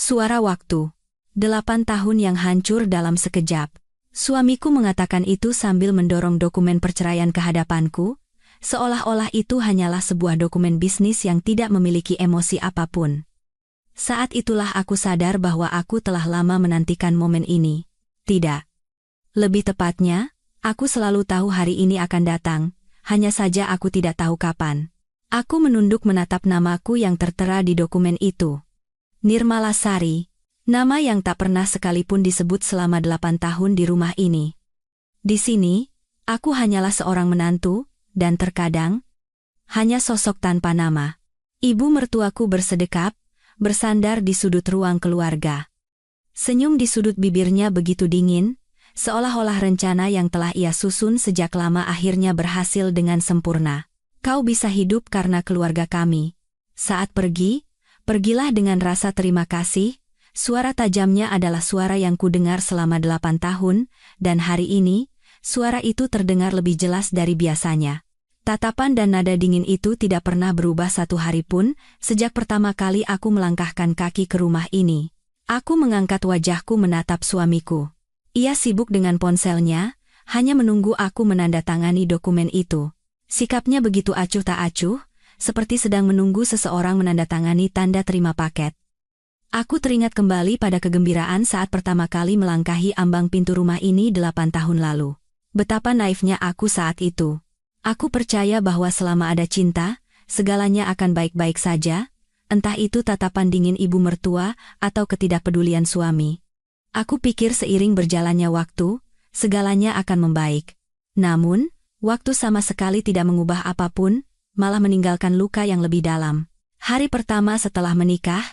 Suara waktu. 8 tahun yang hancur dalam sekejap. Suamiku mengatakan itu sambil mendorong dokumen perceraian ke hadapanku, seolah-olah itu hanyalah sebuah dokumen bisnis yang tidak memiliki emosi apapun. Saat itulah aku sadar bahwa aku telah lama menantikan momen ini. Tidak. Lebih tepatnya, aku selalu tahu hari ini akan datang, hanya saja aku tidak tahu kapan. Aku menunduk menatap namaku yang tertera di dokumen itu. Nirmalasari. Nama yang tak pernah sekalipun disebut selama 8 tahun di rumah ini. Di sini, aku hanyalah seorang menantu, dan terkadang, hanya sosok tanpa nama. Ibu mertuaku bersedekap, bersandar di sudut ruang keluarga. Senyum di sudut bibirnya begitu dingin, seolah-olah rencana yang telah ia susun sejak lama akhirnya berhasil dengan sempurna. Kau bisa hidup karena keluarga kami. Saat pergi, pergilah dengan rasa terima kasih. Suara tajamnya adalah suara yang kudengar selama 8 tahun, dan hari ini, suara itu terdengar lebih jelas dari biasanya. Tatapan dan nada dingin itu tidak pernah berubah satu hari pun, sejak pertama kali aku melangkahkan kaki ke rumah ini. Aku mengangkat wajahku menatap suamiku. Ia sibuk dengan ponselnya, hanya menunggu aku menandatangani dokumen itu. Sikapnya begitu acuh tak acuh, seperti sedang menunggu seseorang menandatangani tanda terima paket. Aku teringat kembali pada kegembiraan saat pertama kali melangkahi ambang pintu rumah ini 8 tahun lalu. Betapa naifnya aku saat itu. Aku percaya bahwa selama ada cinta, segalanya akan baik-baik saja, entah itu tatapan dingin ibu mertua atau ketidakpedulian suami. Aku pikir seiring berjalannya waktu, segalanya akan membaik. Namun, waktu sama sekali tidak mengubah apapun, malah meninggalkan luka yang lebih dalam. Hari pertama setelah menikah,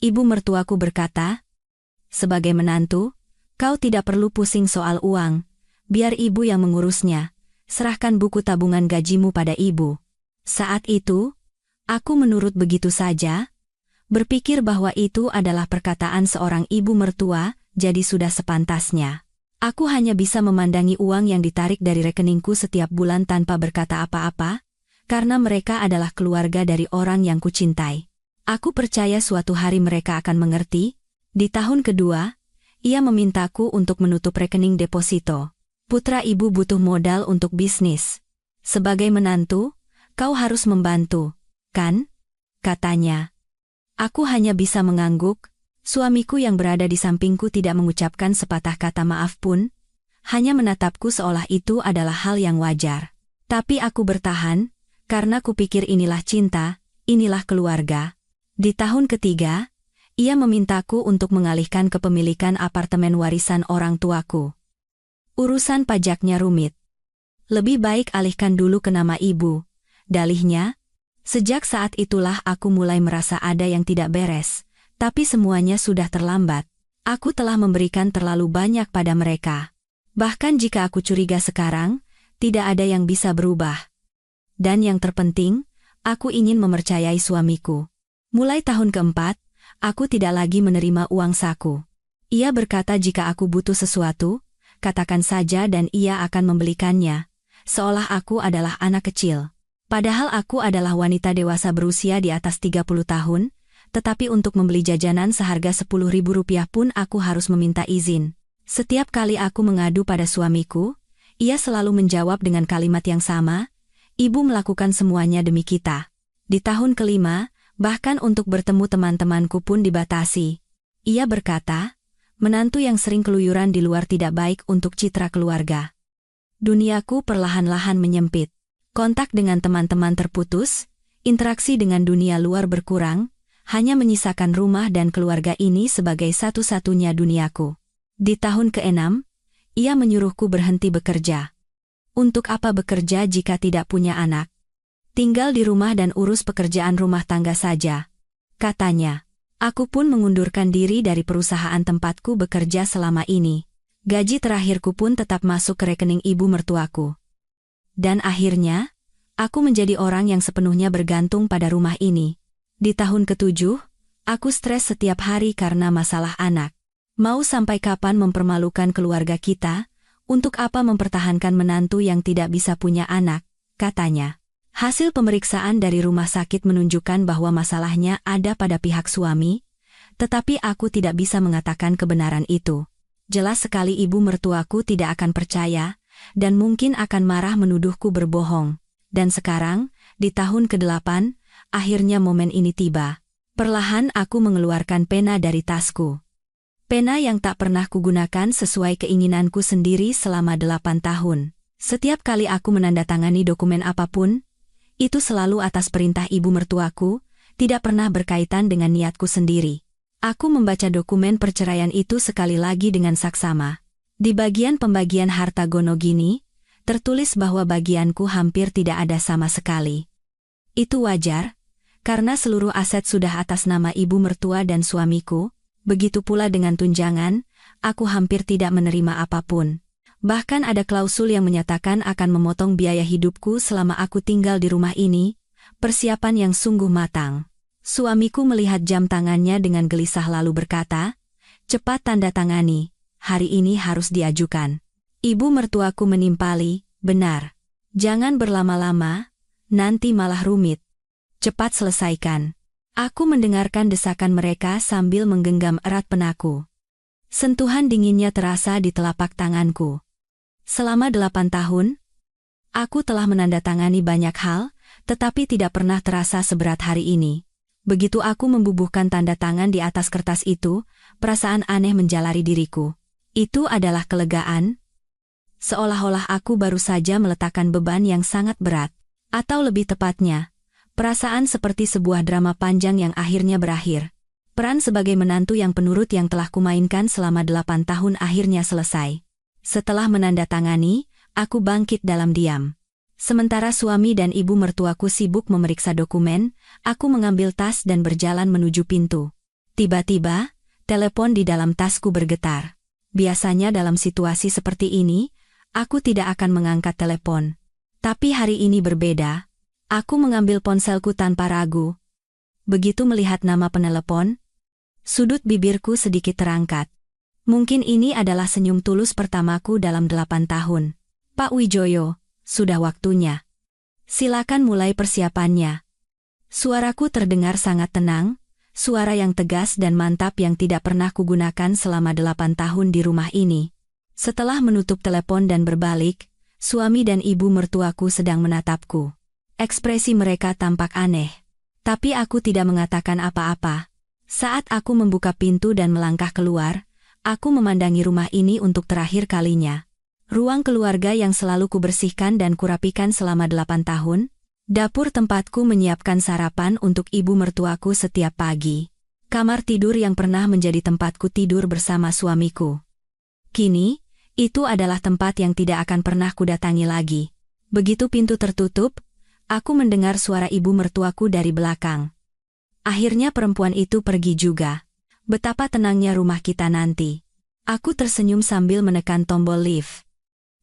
ibu mertuaku berkata, "Sebagai menantu, kau tidak perlu pusing soal uang, biar ibu yang mengurusnya, serahkan buku tabungan gajimu pada ibu." Saat itu, aku menurut begitu saja, berpikir bahwa itu adalah perkataan seorang ibu mertua, jadi sudah sepantasnya. Aku hanya bisa memandangi uang yang ditarik dari rekeningku setiap bulan tanpa berkata apa-apa, karena mereka adalah keluarga dari orang yang kucintai. Aku percaya suatu hari mereka akan mengerti. Di tahun kedua, ia memintaku untuk menutup rekening deposito. "Putra ibu butuh modal untuk bisnis. Sebagai menantu, kau harus membantu, kan?" katanya. Aku hanya bisa mengangguk. Suamiku yang berada di sampingku tidak mengucapkan sepatah kata maaf pun, hanya menatapku seolah itu adalah hal yang wajar. Tapi aku bertahan, karena kupikir inilah cinta, inilah keluarga. Di tahun ketiga, ia memintaku untuk mengalihkan kepemilikan apartemen warisan orang tuaku. Urusan pajaknya rumit. "Lebih baik alihkan dulu ke nama ibu," dalihnya. Sejak saat itulah aku mulai merasa ada yang tidak beres, tapi semuanya sudah terlambat. Aku telah memberikan terlalu banyak pada mereka. Bahkan jika aku curiga sekarang, tidak ada yang bisa berubah. Dan yang terpenting, aku ingin mempercayai suamiku. Mulai tahun keempat, aku tidak lagi menerima uang saku. Ia berkata jika aku butuh sesuatu, katakan saja dan ia akan membelikannya, seolah aku adalah anak kecil. Padahal aku adalah wanita dewasa berusia di atas 30 tahun, tetapi untuk membeli jajanan seharga Rp10.000 pun aku harus meminta izin. Setiap kali aku mengadu pada suamiku, ia selalu menjawab dengan kalimat yang sama, "Ibu melakukan semuanya demi kita." Di tahun kelima, bahkan untuk bertemu teman-temanku pun dibatasi. Ia berkata, menantu yang sering keluyuran di luar tidak baik untuk citra keluarga. Duniaku perlahan-lahan menyempit. Kontak dengan teman-teman terputus, interaksi dengan dunia luar berkurang, hanya menyisakan rumah dan keluarga ini sebagai satu-satunya duniaku. Di tahun ke-6, ia menyuruhku berhenti bekerja. Untuk apa bekerja jika tidak punya anak? Tinggal di rumah dan urus pekerjaan rumah tangga saja, katanya. Aku pun mengundurkan diri dari perusahaan tempatku bekerja selama ini. Gaji terakhirku pun tetap masuk ke rekening ibu mertuaku. Dan akhirnya, aku menjadi orang yang sepenuhnya bergantung pada rumah ini. Di tahun ke-7, aku stres setiap hari karena masalah anak. Mau sampai kapan mempermalukan keluarga kita? Untuk apa mempertahankan menantu yang tidak bisa punya anak? Katanya. Hasil pemeriksaan dari rumah sakit menunjukkan bahwa masalahnya ada pada pihak suami, Tetapi aku tidak bisa mengatakan kebenaran itu. Jelas sekali ibu mertuaku tidak akan percaya, dan mungkin akan marah menuduhku berbohong. Dan sekarang, di tahun ke-8, akhirnya momen ini tiba. Perlahan aku mengeluarkan pena dari tasku. Pena yang tak pernah kugunakan sesuai keinginanku sendiri selama 8 tahun. Setiap kali aku menandatangani dokumen apapun, itu selalu atas perintah ibu mertuaku, tidak pernah berkaitan dengan niatku sendiri. Aku membaca dokumen perceraian itu sekali lagi dengan saksama. Di bagian pembagian harta gonogini, tertulis bahwa bagianku hampir tidak ada sama sekali. Itu wajar, karena seluruh aset sudah atas nama ibu mertua dan suamiku, begitu pula dengan tunjangan, aku hampir tidak menerima apapun. Bahkan ada klausul yang menyatakan akan memotong biaya hidupku selama aku tinggal di rumah ini, persiapan yang sungguh matang. Suamiku melihat jam tangannya dengan gelisah lalu berkata, "Cepat tanda tangani, hari ini harus diajukan." Ibu mertuaku menimpali, "Benar. Jangan berlama-lama, nanti malah rumit. Cepat selesaikan." Aku mendengarkan desakan mereka sambil menggenggam erat penaku. Sentuhan dinginnya terasa di telapak tanganku. Selama 8 tahun, aku telah menandatangani banyak hal, tetapi tidak pernah terasa seberat hari ini. Begitu aku membubuhkan tanda tangan di atas kertas itu, perasaan aneh menjalari diriku. Itu adalah kelegaan. Seolah-olah aku baru saja meletakkan beban yang sangat berat. Atau lebih tepatnya, perasaan seperti sebuah drama panjang yang akhirnya berakhir. Peran sebagai menantu yang penurut yang telah kumainkan selama 8 tahun akhirnya selesai. Setelah menandatangani, aku bangkit dalam diam. Sementara suami dan ibu mertuaku sibuk memeriksa dokumen, aku mengambil tas dan berjalan menuju pintu. Tiba-tiba, telepon di dalam tasku bergetar. Biasanya dalam situasi seperti ini, aku tidak akan mengangkat telepon. Tapi hari ini berbeda. Aku mengambil ponselku tanpa ragu. Begitu melihat nama penelepon, sudut bibirku sedikit terangkat. Mungkin ini adalah senyum tulus pertamaku dalam 8 tahun. "Pak Wijoyo, sudah waktunya. Silakan mulai persiapannya." Suaraku terdengar sangat tenang, suara yang tegas dan mantap yang tidak pernah kugunakan selama 8 tahun di rumah ini. Setelah menutup telepon dan berbalik, suami dan ibu mertuaku sedang menatapku. Ekspresi mereka tampak aneh. Tapi aku tidak mengatakan apa-apa. Saat aku membuka pintu dan melangkah keluar, aku memandangi rumah ini untuk terakhir kalinya. Ruang keluarga yang selalu kubersihkan dan kurapikan selama 8 tahun, dapur tempatku menyiapkan sarapan untuk ibu mertuaku setiap pagi, kamar tidur yang pernah menjadi tempatku tidur bersama suamiku. Kini, itu adalah tempat yang tidak akan pernah kudatangi lagi. Begitu pintu tertutup, aku mendengar suara ibu mertuaku dari belakang. Akhirnya perempuan itu pergi juga. Betapa tenangnya rumah kita nanti. Aku tersenyum sambil menekan tombol lift.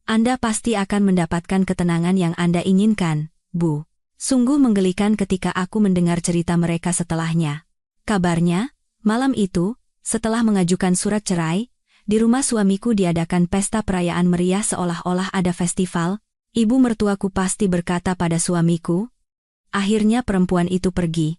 "Anda pasti akan mendapatkan ketenangan yang Anda inginkan, Bu." Sungguh menggelikan ketika aku mendengar cerita mereka setelahnya. Kabarnya, malam itu, setelah mengajukan surat cerai, di rumah suamiku diadakan pesta perayaan meriah seolah-olah ada festival. Ibu mertuaku pasti berkata pada suamiku, "Akhirnya perempuan itu pergi.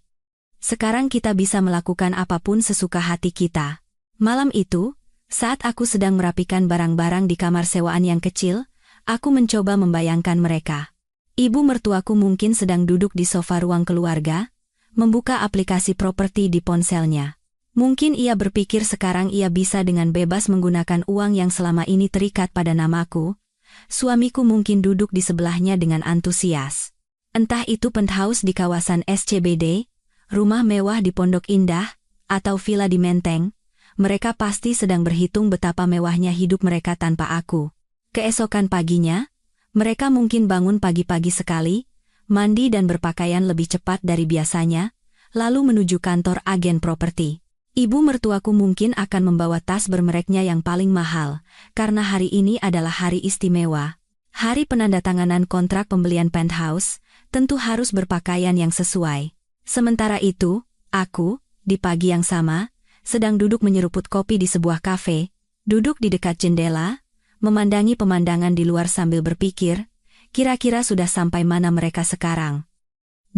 Sekarang kita bisa melakukan apapun sesuka hati kita." Malam itu, saat aku sedang merapikan barang-barang di kamar sewaan yang kecil, aku mencoba membayangkan mereka. Ibu mertuaku mungkin sedang duduk di sofa ruang keluarga, membuka aplikasi properti di ponselnya. Mungkin ia berpikir sekarang ia bisa dengan bebas menggunakan uang yang selama ini terikat pada namaku. Suamiku mungkin duduk di sebelahnya dengan antusias. Entah itu penthouse di kawasan SCBD, rumah mewah di Pondok Indah, atau villa di Menteng, mereka pasti sedang berhitung betapa mewahnya hidup mereka tanpa aku. Keesokan paginya, mereka mungkin bangun pagi-pagi sekali, mandi dan berpakaian lebih cepat dari biasanya, lalu menuju kantor agen properti. Ibu mertuaku mungkin akan membawa tas bermereknya yang paling mahal, karena hari ini adalah hari istimewa. Hari penandatanganan kontrak pembelian penthouse, tentu harus berpakaian yang sesuai. Sementara itu, aku, di pagi yang sama, sedang duduk menyeruput kopi di sebuah kafe, duduk di dekat jendela, memandangi pemandangan di luar sambil berpikir, kira-kira sudah sampai mana mereka sekarang.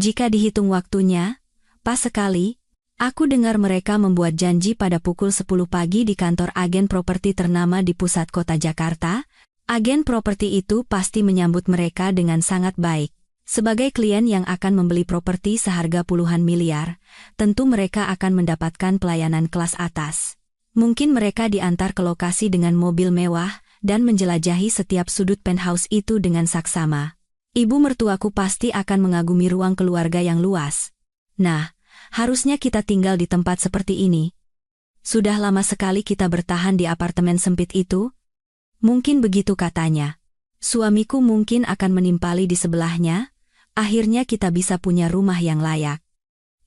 Jika dihitung waktunya, pas sekali, Aku dengar mereka membuat janji pada pukul 10 pagi di kantor agen properti ternama di pusat kota Jakarta. Agen properti itu pasti menyambut mereka dengan sangat baik. Sebagai klien yang akan membeli properti seharga puluhan miliar, tentu mereka akan mendapatkan pelayanan kelas atas. Mungkin mereka diantar ke lokasi dengan mobil mewah dan menjelajahi setiap sudut penthouse itu dengan saksama. Ibu mertuaku pasti akan mengagumi ruang keluarga yang luas. Nah, harusnya kita tinggal di tempat seperti ini. Sudah lama sekali kita bertahan di apartemen sempit itu. Mungkin begitu katanya. Suamiku mungkin akan menimpali di sebelahnya. Akhirnya kita bisa punya rumah yang layak.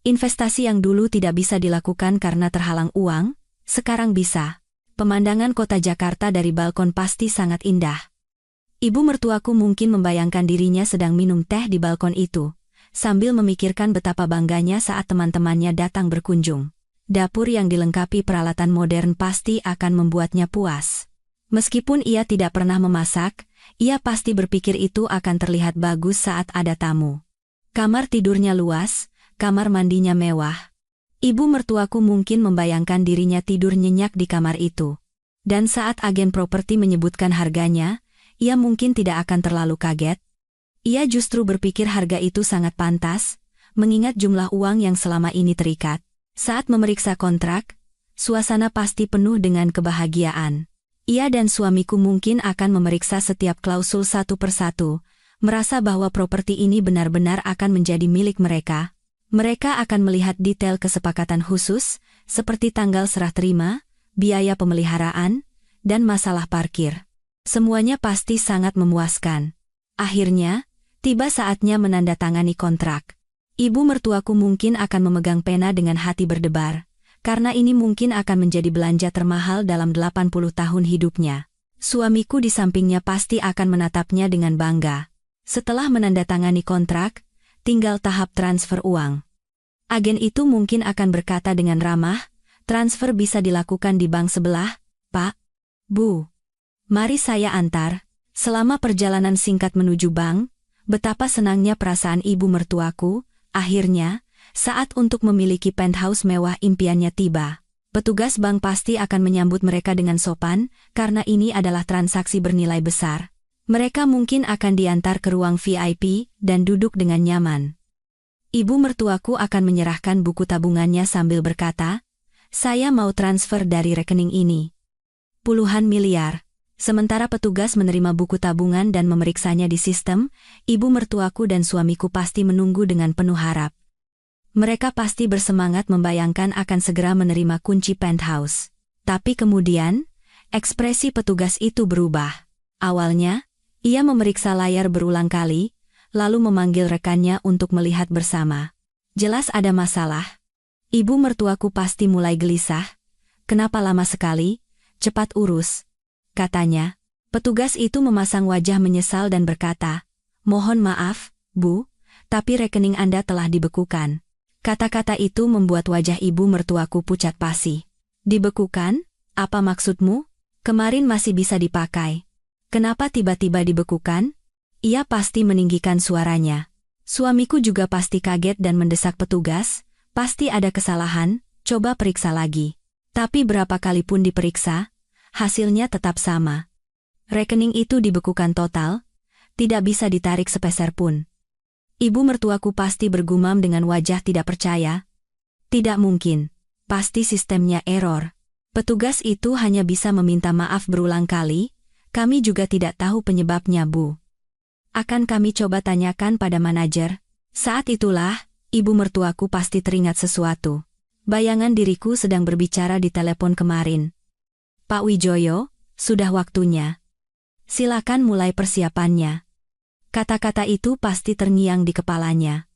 Investasi yang dulu tidak bisa dilakukan karena terhalang uang, sekarang bisa. Pemandangan kota Jakarta dari balkon pasti sangat indah. Ibu mertuaku mungkin membayangkan dirinya sedang minum teh di balkon itu, sambil memikirkan betapa bangganya saat teman-temannya datang berkunjung. Dapur yang dilengkapi peralatan modern pasti akan membuatnya puas. Meskipun ia tidak pernah memasak, ia pasti berpikir itu akan terlihat bagus saat ada tamu. Kamar tidurnya luas, kamar mandinya mewah. Ibu mertuaku mungkin membayangkan dirinya tidur nyenyak di kamar itu. Dan saat agen properti menyebutkan harganya, ia mungkin tidak akan terlalu kaget. Ia justru berpikir harga itu sangat pantas, mengingat jumlah uang yang selama ini terikat. Saat memeriksa kontrak, suasana pasti penuh dengan kebahagiaan. Ia dan suamiku mungkin akan memeriksa setiap klausul satu persatu, merasa bahwa properti ini benar-benar akan menjadi milik mereka. Mereka akan melihat detail kesepakatan khusus, seperti tanggal serah terima, biaya pemeliharaan, dan masalah parkir. Semuanya pasti sangat memuaskan. Akhirnya, tiba saatnya menandatangani kontrak. Ibu mertuaku mungkin akan memegang pena dengan hati berdebar, karena ini mungkin akan menjadi belanja termahal dalam 80 tahun hidupnya. Suamiku di sampingnya pasti akan menatapnya dengan bangga. Setelah menandatangani kontrak, tinggal tahap transfer uang. Agen itu mungkin akan berkata dengan ramah, transfer bisa dilakukan di bank sebelah, Pak. Bu. Mari saya antar. Selama perjalanan singkat menuju bank, betapa senangnya perasaan ibu mertuaku. Akhirnya, saat untuk memiliki penthouse mewah impiannya tiba. Petugas bank pasti akan menyambut mereka dengan sopan, karena ini adalah transaksi bernilai besar. Mereka mungkin akan diantar ke ruang VIP dan duduk dengan nyaman. Ibu mertuaku akan menyerahkan buku tabungannya sambil berkata, "Saya mau transfer dari rekening ini. Puluhan miliar." Sementara petugas menerima buku tabungan dan memeriksanya di sistem, ibu mertuaku dan suamiku pasti menunggu dengan penuh harap. Mereka pasti bersemangat membayangkan akan segera menerima kunci penthouse. Tapi kemudian, ekspresi petugas itu berubah. Awalnya, ia memeriksa layar berulang kali, lalu memanggil rekannya untuk melihat bersama. Jelas ada masalah. Ibu mertuaku pasti mulai gelisah. "Kenapa lama sekali? Cepat urus," katanya. Petugas itu memasang wajah menyesal dan berkata, "Mohon maaf, Bu, tapi rekening Anda telah dibekukan." Kata-kata itu membuat wajah ibu mertuaku pucat pasi. "Dibekukan? Apa maksudmu? Kemarin masih bisa dipakai. Kenapa tiba-tiba dibekukan?" Ia pasti meninggikan suaranya. Suamiku juga pasti kaget dan mendesak petugas, "Pasti ada kesalahan, coba periksa lagi." Tapi berapa kali pun diperiksa, hasilnya tetap sama. Rekening itu dibekukan total, tidak bisa ditarik sepeser pun. Ibu mertuaku pasti bergumam dengan wajah tidak percaya. "Tidak mungkin. Pasti sistemnya error. Petugas itu hanya bisa meminta maaf berulang kali, kami juga tidak tahu penyebabnya, Bu. Akan kami coba tanyakan pada manajer." Saat itulah, ibu mertuaku pasti teringat sesuatu. Bayangan diriku sedang berbicara di telepon kemarin. "Pak Wijoyo, sudah waktunya. Silakan mulai persiapannya." Kata-kata itu pasti terngiang di kepalanya.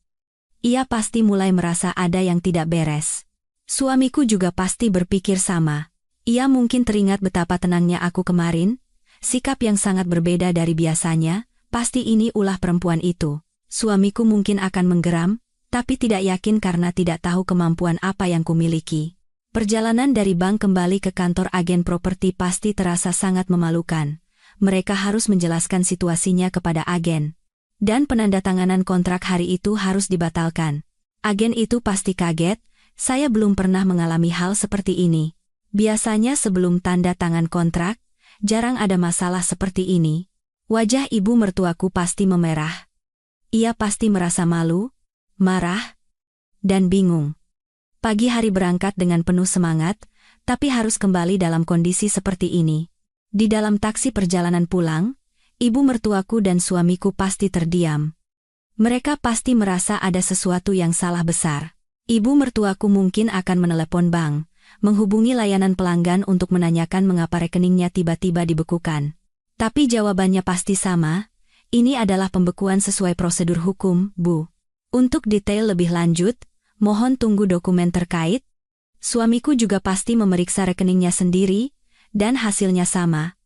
Ia pasti mulai merasa ada yang tidak beres. Suamiku juga pasti berpikir sama. Ia mungkin teringat betapa tenangnya aku kemarin, sikap yang sangat berbeda dari biasanya, pasti ini ulah perempuan itu. Suamiku mungkin akan menggeram, tapi tidak yakin karena tidak tahu kemampuan apa yang kumiliki. Perjalanan dari bank kembali ke kantor agen properti pasti terasa sangat memalukan. Mereka harus menjelaskan situasinya kepada agen. Dan penandatanganan kontrak hari itu harus dibatalkan. Agen itu pasti kaget, Saya belum pernah mengalami hal seperti ini. Biasanya sebelum tanda tangan kontrak, jarang ada masalah seperti ini. Wajah ibu mertuaku pasti memerah. Ia pasti merasa malu, marah, dan bingung. Pagi hari berangkat dengan penuh semangat, tapi harus kembali dalam kondisi seperti ini. Di dalam taksi perjalanan pulang, ibu mertuaku dan suamiku pasti terdiam. Mereka pasti merasa ada sesuatu yang salah besar. Ibu mertuaku mungkin akan menelepon bank, menghubungi layanan pelanggan untuk menanyakan mengapa rekeningnya tiba-tiba dibekukan. Tapi jawabannya pasti sama, ini adalah pembekuan sesuai prosedur hukum, Bu. Untuk detail lebih lanjut, mohon tunggu dokumen terkait. Suamiku juga pasti memeriksa rekeningnya sendiri, dan hasilnya sama.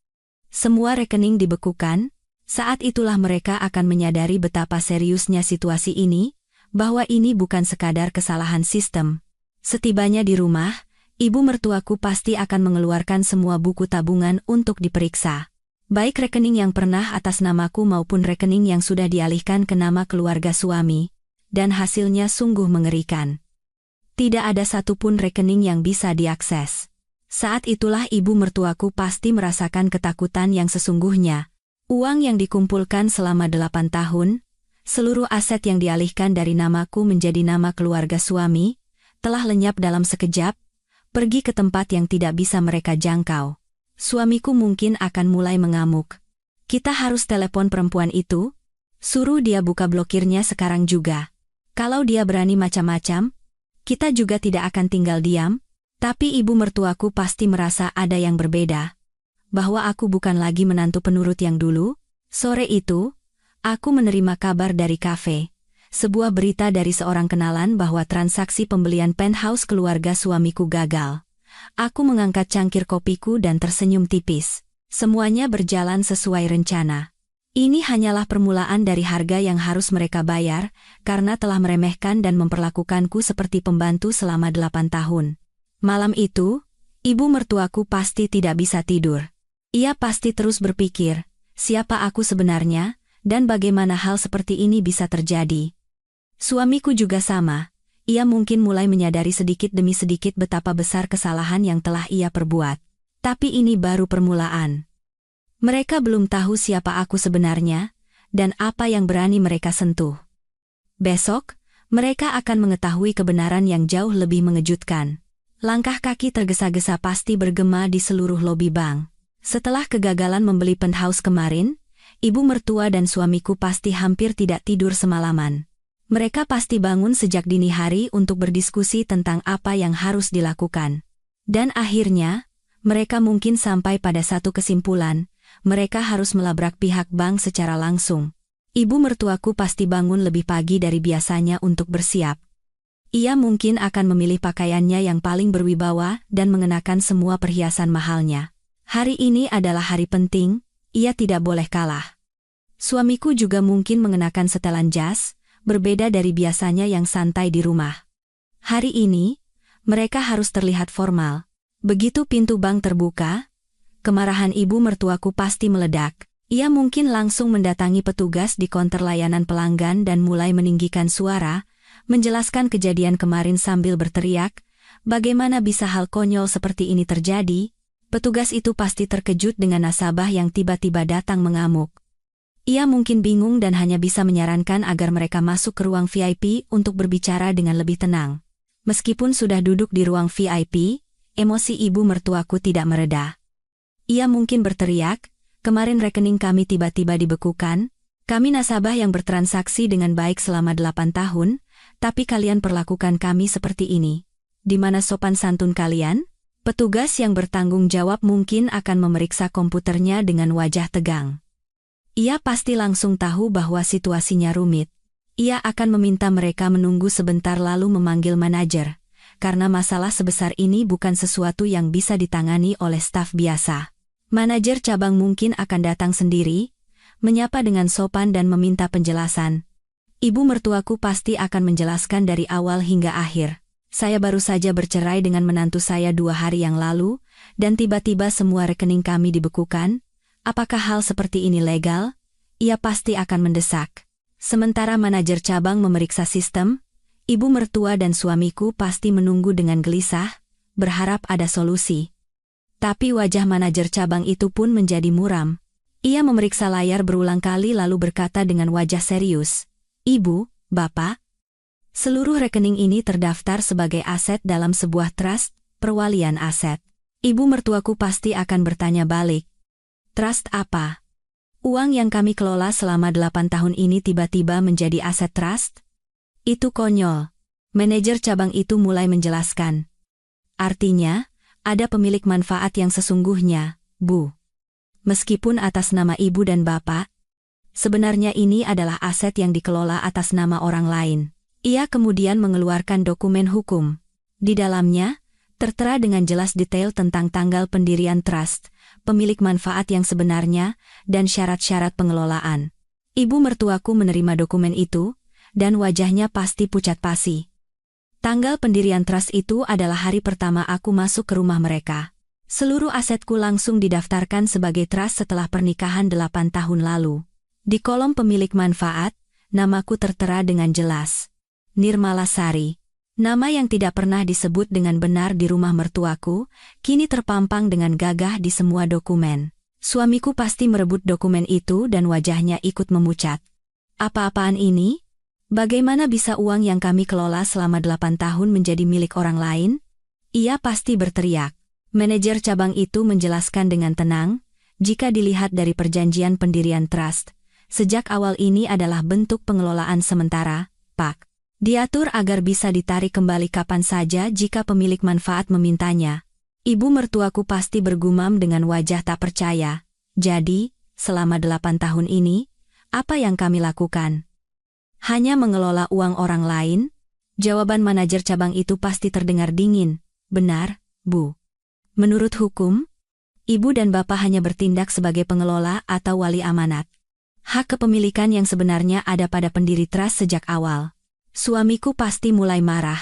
Semua rekening dibekukan, saat itulah mereka akan menyadari betapa seriusnya situasi ini, bahwa ini bukan sekadar kesalahan sistem. Setibanya di rumah, ibu mertuaku pasti akan mengeluarkan semua buku tabungan untuk diperiksa. Baik rekening yang pernah atas namaku maupun rekening yang sudah dialihkan ke nama keluarga suami. Dan hasilnya sungguh mengerikan. Tidak ada satupun rekening yang bisa diakses. Saat itulah ibu mertuaku pasti merasakan ketakutan yang sesungguhnya. Uang yang dikumpulkan selama 8 tahun, seluruh aset yang dialihkan dari namaku menjadi nama keluarga suami, telah lenyap dalam sekejap, pergi ke tempat yang tidak bisa mereka jangkau. Suamiku mungkin akan mulai mengamuk. Kita harus telepon perempuan itu, suruh dia buka blokirnya sekarang juga. Kalau dia berani macam-macam, kita juga tidak akan tinggal diam, tapi ibu mertuaku pasti merasa ada yang berbeda. Bahwa aku bukan lagi menantu penurut yang dulu. Sore itu, aku menerima kabar dari kafe. Sebuah berita dari seorang kenalan bahwa transaksi pembelian penthouse keluarga suamiku gagal. Aku mengangkat cangkir kopiku dan tersenyum tipis. Semuanya berjalan sesuai rencana. Ini hanyalah permulaan dari harga yang harus mereka bayar, karena telah meremehkan dan memperlakukanku seperti pembantu selama 8 tahun. Malam itu, ibu mertuaku pasti tidak bisa tidur. Ia pasti terus berpikir, siapa aku sebenarnya, dan bagaimana hal seperti ini bisa terjadi. Suamiku juga sama, ia mungkin mulai menyadari sedikit demi sedikit betapa besar kesalahan yang telah ia perbuat. Tapi ini baru permulaan. Mereka belum tahu siapa aku sebenarnya, dan apa yang berani mereka sentuh. Besok, mereka akan mengetahui kebenaran yang jauh lebih mengejutkan. Langkah kaki tergesa-gesa pasti bergema di seluruh lobi bank. Setelah kegagalan membeli penthouse kemarin, ibu mertua dan suamiku pasti hampir tidak tidur semalaman. Mereka pasti bangun sejak dini hari untuk berdiskusi tentang apa yang harus dilakukan. Dan akhirnya, mereka mungkin sampai pada satu kesimpulan, mereka harus melabrak pihak bank secara langsung. Ibu mertuaku pasti bangun lebih pagi dari biasanya untuk bersiap. Ia mungkin akan memilih pakaiannya yang paling berwibawa dan mengenakan semua perhiasan mahalnya. Hari ini adalah hari penting, ia tidak boleh kalah. Suamiku juga mungkin mengenakan setelan jas, berbeda dari biasanya yang santai di rumah. Hari ini, mereka harus terlihat formal. Begitu pintu bank terbuka, kemarahan ibu mertuaku pasti meledak. Ia mungkin langsung mendatangi petugas di konter layanan pelanggan dan mulai meninggikan suara, menjelaskan kejadian kemarin sambil berteriak, bagaimana bisa hal konyol seperti ini terjadi? Petugas itu pasti terkejut dengan nasabah yang tiba-tiba datang mengamuk. Ia mungkin bingung dan hanya bisa menyarankan agar mereka masuk ke ruang VIP untuk berbicara dengan lebih tenang. Meskipun sudah duduk di ruang VIP, emosi ibu mertuaku tidak mereda. Ia mungkin berteriak, kemarin rekening kami tiba-tiba dibekukan, kami nasabah yang bertransaksi dengan baik selama 8 tahun, tapi kalian perlakukan kami seperti ini. Di mana sopan santun kalian? Petugas yang bertanggung jawab mungkin akan memeriksa komputernya dengan wajah tegang. Ia pasti langsung tahu bahwa situasinya rumit. Ia akan meminta mereka menunggu sebentar lalu memanggil manajer, karena masalah sebesar ini bukan sesuatu yang bisa ditangani oleh staf biasa. Manajer cabang mungkin akan datang sendiri, menyapa dengan sopan dan meminta penjelasan. Ibu mertuaku pasti akan menjelaskan dari awal hingga akhir. Saya baru saja bercerai dengan menantu saya 2 hari yang lalu, dan tiba-tiba semua rekening kami dibekukan. Apakah hal seperti ini legal? Ia pasti akan mendesak. Sementara manajer cabang memeriksa sistem, Ibu mertua dan suamiku pasti menunggu dengan gelisah, berharap ada solusi. Tapi wajah manajer cabang itu pun menjadi muram. Ia memeriksa layar berulang kali lalu berkata dengan wajah serius, "Ibu, Bapak, seluruh rekening ini terdaftar sebagai aset dalam sebuah trust, perwalian aset." Ibu mertuaku pasti akan bertanya balik, "Trust apa? Uang yang kami kelola selama 8 tahun ini tiba-tiba menjadi aset trust?" "Itu konyol." Manajer cabang itu mulai menjelaskan. "Artinya, ada pemilik manfaat yang sesungguhnya, Bu. Meskipun atas nama ibu dan bapak, sebenarnya ini adalah aset yang dikelola atas nama orang lain." Ia kemudian mengeluarkan dokumen hukum. Di dalamnya, tertera dengan jelas detail tentang tanggal pendirian trust, pemilik manfaat yang sebenarnya, dan syarat-syarat pengelolaan. Ibu mertuaku menerima dokumen itu, dan wajahnya pasti pucat pasi. Tanggal pendirian trust itu adalah hari pertama aku masuk ke rumah mereka. Seluruh asetku langsung didaftarkan sebagai trust setelah pernikahan 8 tahun lalu. Di kolom pemilik manfaat, namaku tertera dengan jelas. Nirmala Sari. Nama yang tidak pernah disebut dengan benar di rumah mertuaku, kini terpampang dengan gagah di semua dokumen. Suamiku pasti merebut dokumen itu dan wajahnya ikut memucat. "Apa-apaan ini? Bagaimana bisa uang yang kami kelola selama 8 tahun menjadi milik orang lain?" Ia pasti berteriak. Manajer cabang itu menjelaskan dengan tenang, "Jika dilihat dari perjanjian pendirian trust, sejak awal ini adalah bentuk pengelolaan sementara, Pak. Diatur agar bisa ditarik kembali kapan saja jika pemilik manfaat memintanya." Ibu mertuaku pasti bergumam dengan wajah tak percaya. "Jadi, selama 8 tahun ini, apa yang kami lakukan? Hanya mengelola uang orang lain?" Jawaban manajer cabang itu pasti terdengar dingin. "Benar, Bu. Menurut hukum, ibu dan bapak hanya bertindak sebagai pengelola atau wali amanat. Hak kepemilikan yang sebenarnya ada pada pendiri trust sejak awal." Suamiku pasti mulai marah.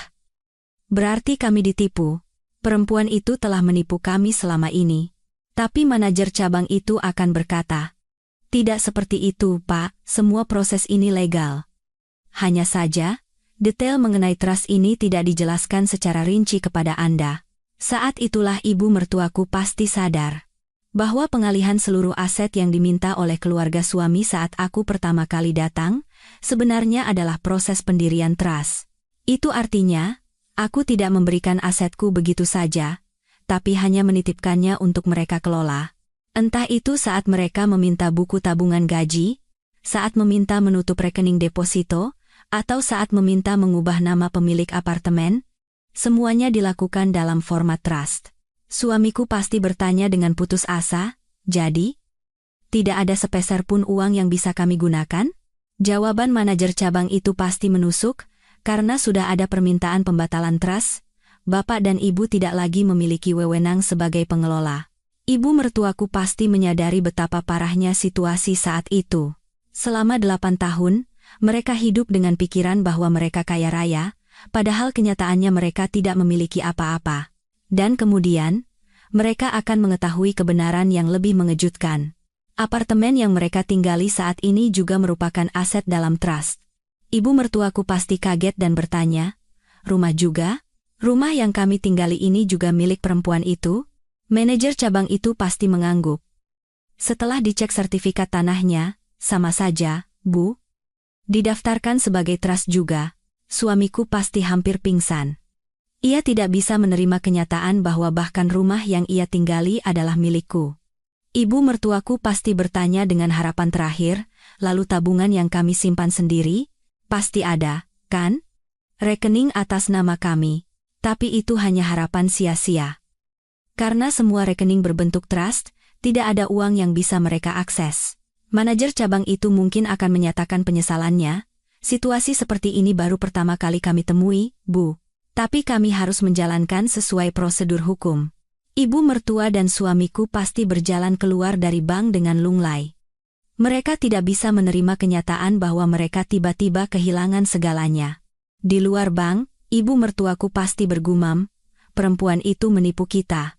"Berarti kami ditipu. Perempuan itu telah menipu kami selama ini." Tapi manajer cabang itu akan berkata, "Tidak seperti itu, Pak, semua proses ini legal. Hanya saja, detail mengenai trust ini tidak dijelaskan secara rinci kepada Anda." Saat itulah ibu mertuaku pasti sadar bahwa pengalihan seluruh aset yang diminta oleh keluarga suami saat aku pertama kali datang, sebenarnya adalah proses pendirian trust. Itu artinya, aku tidak memberikan asetku begitu saja, tapi hanya menitipkannya untuk mereka kelola. Entah itu saat mereka meminta buku tabungan gaji, saat meminta menutup rekening deposito, atau saat meminta mengubah nama pemilik apartemen, semuanya dilakukan dalam format trust. Suamiku pasti bertanya dengan putus asa, "Jadi, tidak ada sepeser pun uang yang bisa kami gunakan?" Jawaban manajer cabang itu pasti menusuk, karena sudah ada permintaan pembatalan trust, bapak dan ibu tidak lagi memiliki wewenang sebagai pengelola. Ibu mertuaku pasti menyadari betapa parahnya situasi saat itu. Selama 8 tahun, mereka hidup dengan pikiran bahwa mereka kaya raya, padahal kenyataannya mereka tidak memiliki apa-apa. Dan kemudian, mereka akan mengetahui kebenaran yang lebih mengejutkan. Apartemen yang mereka tinggali saat ini juga merupakan aset dalam trust. Ibu mertuaku pasti kaget dan bertanya, "Rumah juga? Rumah yang kami tinggali ini juga milik perempuan itu?" Manajer cabang itu pasti mengangguk. "Setelah dicek sertifikat tanahnya, sama saja, Bu. Didaftarkan sebagai trust juga." Suamiku pasti hampir pingsan. Ia tidak bisa menerima kenyataan bahwa bahkan rumah yang ia tinggali adalah milikku. Ibu mertuaku pasti bertanya dengan harapan terakhir, "Lalu tabungan yang kami simpan sendiri? Pasti ada, kan? Rekening atas nama kami." Tapi itu hanya harapan sia-sia. Karena semua rekening berbentuk trust, tidak ada uang yang bisa mereka akses. Manajer cabang itu mungkin akan menyatakan penyesalannya, "Situasi seperti ini baru pertama kali kami temui, Bu. Tapi kami harus menjalankan sesuai prosedur hukum." Ibu mertua dan suamiku pasti berjalan keluar dari bank dengan lunglai. Mereka tidak bisa menerima kenyataan bahwa mereka tiba-tiba kehilangan segalanya. Di luar bank, ibu mertuaku pasti bergumam, "Perempuan itu menipu kita.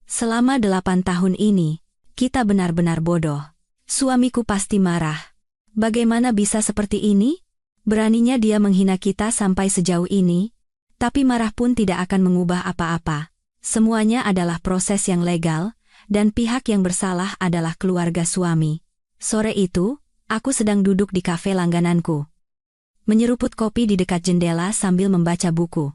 Selama 8 tahun ini, kita benar-benar bodoh." Suamiku pasti marah. "Bagaimana bisa seperti ini? Beraninya dia menghina kita sampai sejauh ini, tapi marah pun tidak akan mengubah apa-apa. Semuanya adalah proses yang legal, dan pihak yang bersalah adalah keluarga suami. Sore itu, aku sedang duduk di kafe langgananku, menyeruput kopi di dekat jendela sambil membaca buku.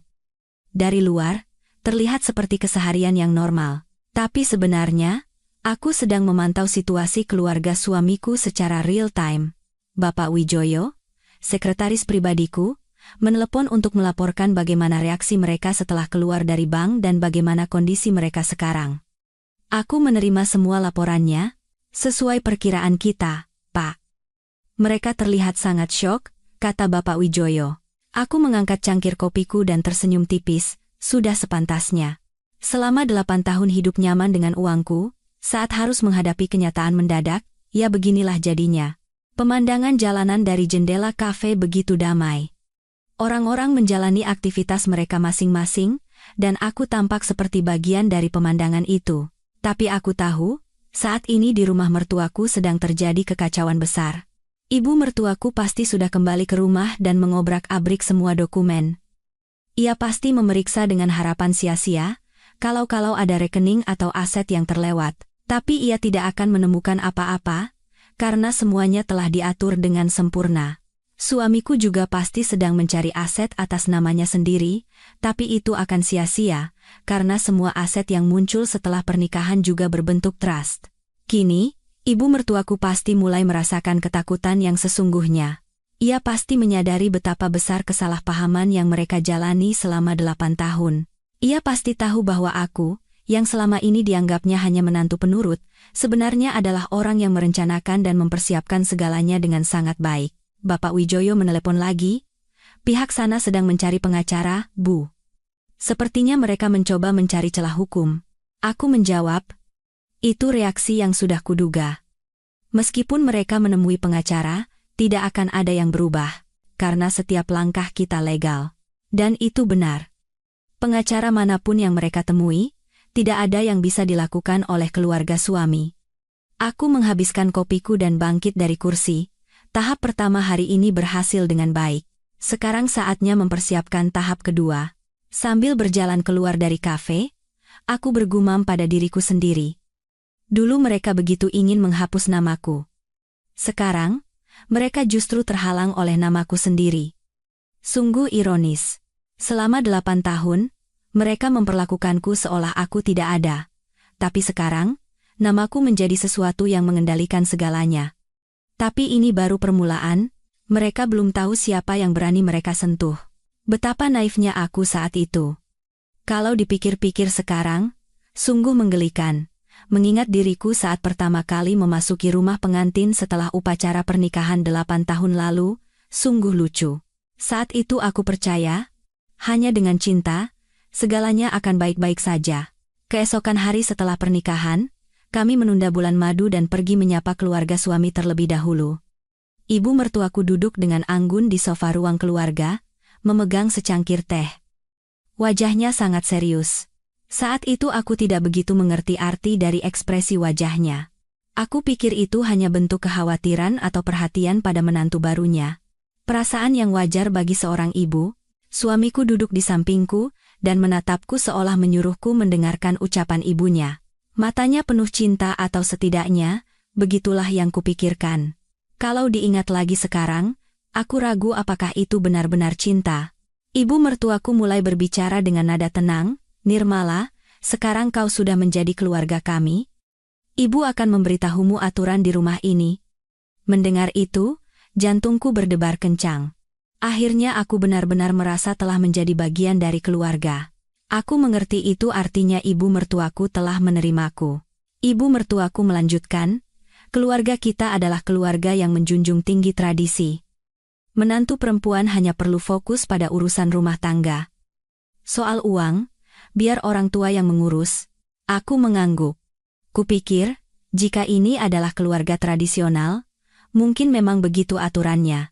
Dari luar, terlihat seperti keseharian yang normal. Tapi sebenarnya, aku sedang memantau situasi keluarga suamiku secara real time. Bapak Wijoyo, sekretaris pribadiku, menelepon untuk melaporkan bagaimana reaksi mereka setelah keluar dari bank dan bagaimana kondisi mereka sekarang. Aku menerima semua laporannya, sesuai perkiraan kita, Pak. Mereka terlihat sangat syok, kata Bapak Wijoyo. Aku mengangkat cangkir kopiku dan tersenyum tipis, sudah sepantasnya. Selama 8 tahun hidup nyaman dengan uangku, saat harus menghadapi kenyataan mendadak, ya beginilah jadinya. Pemandangan jalanan dari jendela kafe begitu damai. Orang-orang menjalani aktivitas mereka masing-masing, dan aku tampak seperti bagian dari pemandangan itu. Tapi aku tahu, saat ini di rumah mertuaku sedang terjadi kekacauan besar. Ibu mertuaku pasti sudah kembali ke rumah dan mengobrak-abrik semua dokumen. Ia pasti memeriksa dengan harapan sia-sia, kalau ada rekening atau aset yang terlewat. Tapi ia tidak akan menemukan apa-apa, karena semuanya telah diatur dengan sempurna. Suamiku juga pasti sedang mencari aset atas namanya sendiri, tapi itu akan sia-sia, karena semua aset yang muncul setelah pernikahan juga berbentuk trust. Kini, ibu mertuaku pasti mulai merasakan ketakutan yang sesungguhnya. Ia pasti menyadari betapa besar kesalahpahaman yang mereka jalani selama 8 tahun. Ia pasti tahu bahwa aku, yang selama ini dianggapnya hanya menantu penurut, sebenarnya adalah orang yang merencanakan dan mempersiapkan segalanya dengan sangat baik. Bapak Wijoyo menelepon lagi. Pihak sana sedang mencari pengacara, Bu. Sepertinya mereka mencoba mencari celah hukum. Aku menjawab, itu reaksi yang sudah kuduga. Meskipun mereka menemui pengacara, tidak akan ada yang berubah, karena setiap langkah kita legal. Dan itu benar. Pengacara manapun yang mereka temui, tidak ada yang bisa dilakukan oleh keluarga suami. Aku menghabiskan kopiku dan bangkit dari kursi. Tahap pertama hari ini berhasil dengan baik. Sekarang saatnya mempersiapkan tahap kedua. Sambil berjalan keluar dari kafe, aku bergumam pada diriku sendiri. Dulu mereka begitu ingin menghapus namaku. Sekarang, mereka justru terhalang oleh namaku sendiri. Sungguh ironis. Selama 8 tahun, mereka memperlakukanku seolah aku tidak ada. Tapi sekarang, namaku menjadi sesuatu yang mengendalikan segalanya. Tapi ini baru permulaan, mereka belum tahu siapa yang berani mereka sentuh. Betapa naifnya aku saat itu. Kalau dipikir-pikir sekarang, sungguh menggelikan. Mengingat diriku saat pertama kali memasuki rumah pengantin setelah upacara pernikahan 8 tahun lalu, sungguh lucu. Saat itu aku percaya, hanya dengan cinta, segalanya akan baik-baik saja. Keesokan hari setelah pernikahan, kami menunda bulan madu dan pergi menyapa keluarga suami terlebih dahulu. Ibu mertuaku duduk dengan anggun di sofa ruang keluarga, memegang secangkir teh. Wajahnya sangat serius. Saat itu aku tidak begitu mengerti arti dari ekspresi wajahnya. Aku pikir itu hanya bentuk kekhawatiran atau perhatian pada menantu barunya. Perasaan yang wajar bagi seorang ibu. Suamiku duduk di sampingku, dan menatapku seolah menyuruhku mendengarkan ucapan ibunya. Matanya penuh cinta atau setidaknya, begitulah yang kupikirkan. Kalau diingat lagi sekarang, aku ragu apakah itu benar-benar cinta. Ibu mertuaku mulai berbicara dengan nada tenang, Nirmala, sekarang kau sudah menjadi keluarga kami. Ibu akan memberitahumu aturan di rumah ini. Mendengar itu, jantungku berdebar kencang. Akhirnya aku benar-benar merasa telah menjadi bagian dari keluarga. Aku mengerti itu artinya ibu mertuaku telah menerimaku. Ibu mertuaku melanjutkan, keluarga kita adalah keluarga yang menjunjung tinggi tradisi. Menantu perempuan hanya perlu fokus pada urusan rumah tangga. Soal uang, biar orang tua yang mengurus. Aku mengangguk. Kupikir, jika ini adalah keluarga tradisional, mungkin memang begitu aturannya.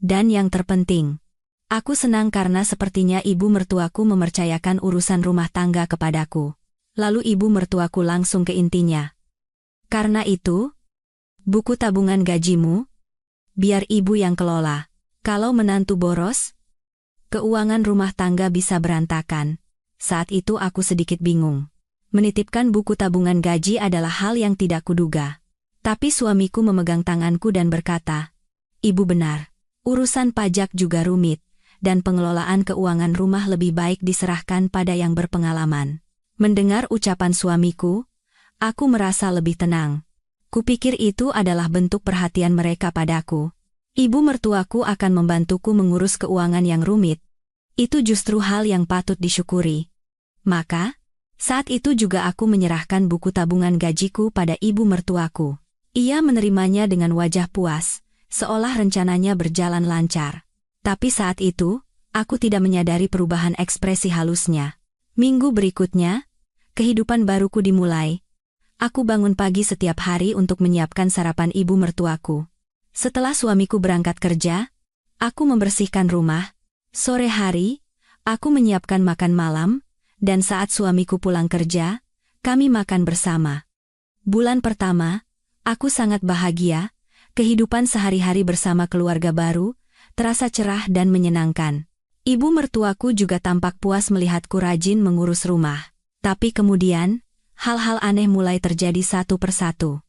Dan yang terpenting, aku senang karena sepertinya ibu mertuaku mempercayakan urusan rumah tangga kepadaku. Lalu ibu mertuaku langsung ke intinya. Karena itu, buku tabungan gajimu, biar ibu yang kelola. Kalau menantu boros, keuangan rumah tangga bisa berantakan. Saat itu aku sedikit bingung. Menitipkan buku tabungan gaji adalah hal yang tidak kuduga. Tapi suamiku memegang tanganku dan berkata, "Ibu benar, urusan pajak juga rumit, dan pengelolaan keuangan rumah lebih baik diserahkan pada yang berpengalaman." Mendengar ucapan suamiku, aku merasa lebih tenang. Kupikir itu adalah bentuk perhatian mereka padaku. Ibu mertuaku akan membantuku mengurus keuangan yang rumit. Itu justru hal yang patut disyukuri. Maka, saat itu juga aku menyerahkan buku tabungan gajiku pada ibu mertuaku. Ia menerimanya dengan wajah puas, seolah rencananya berjalan lancar. Tapi saat itu, aku tidak menyadari perubahan ekspresi halusnya. Minggu berikutnya, kehidupan baruku dimulai. Aku bangun pagi setiap hari untuk menyiapkan sarapan ibu mertuaku. Setelah suamiku berangkat kerja, aku membersihkan rumah. Sore hari, aku menyiapkan makan malam, dan saat suamiku pulang kerja, kami makan bersama. Bulan pertama, aku sangat bahagia. Kehidupan sehari-hari bersama keluarga baru terasa cerah dan menyenangkan. Ibu mertuaku juga tampak puas melihatku rajin mengurus rumah. Tapi kemudian, hal-hal aneh mulai terjadi satu persatu.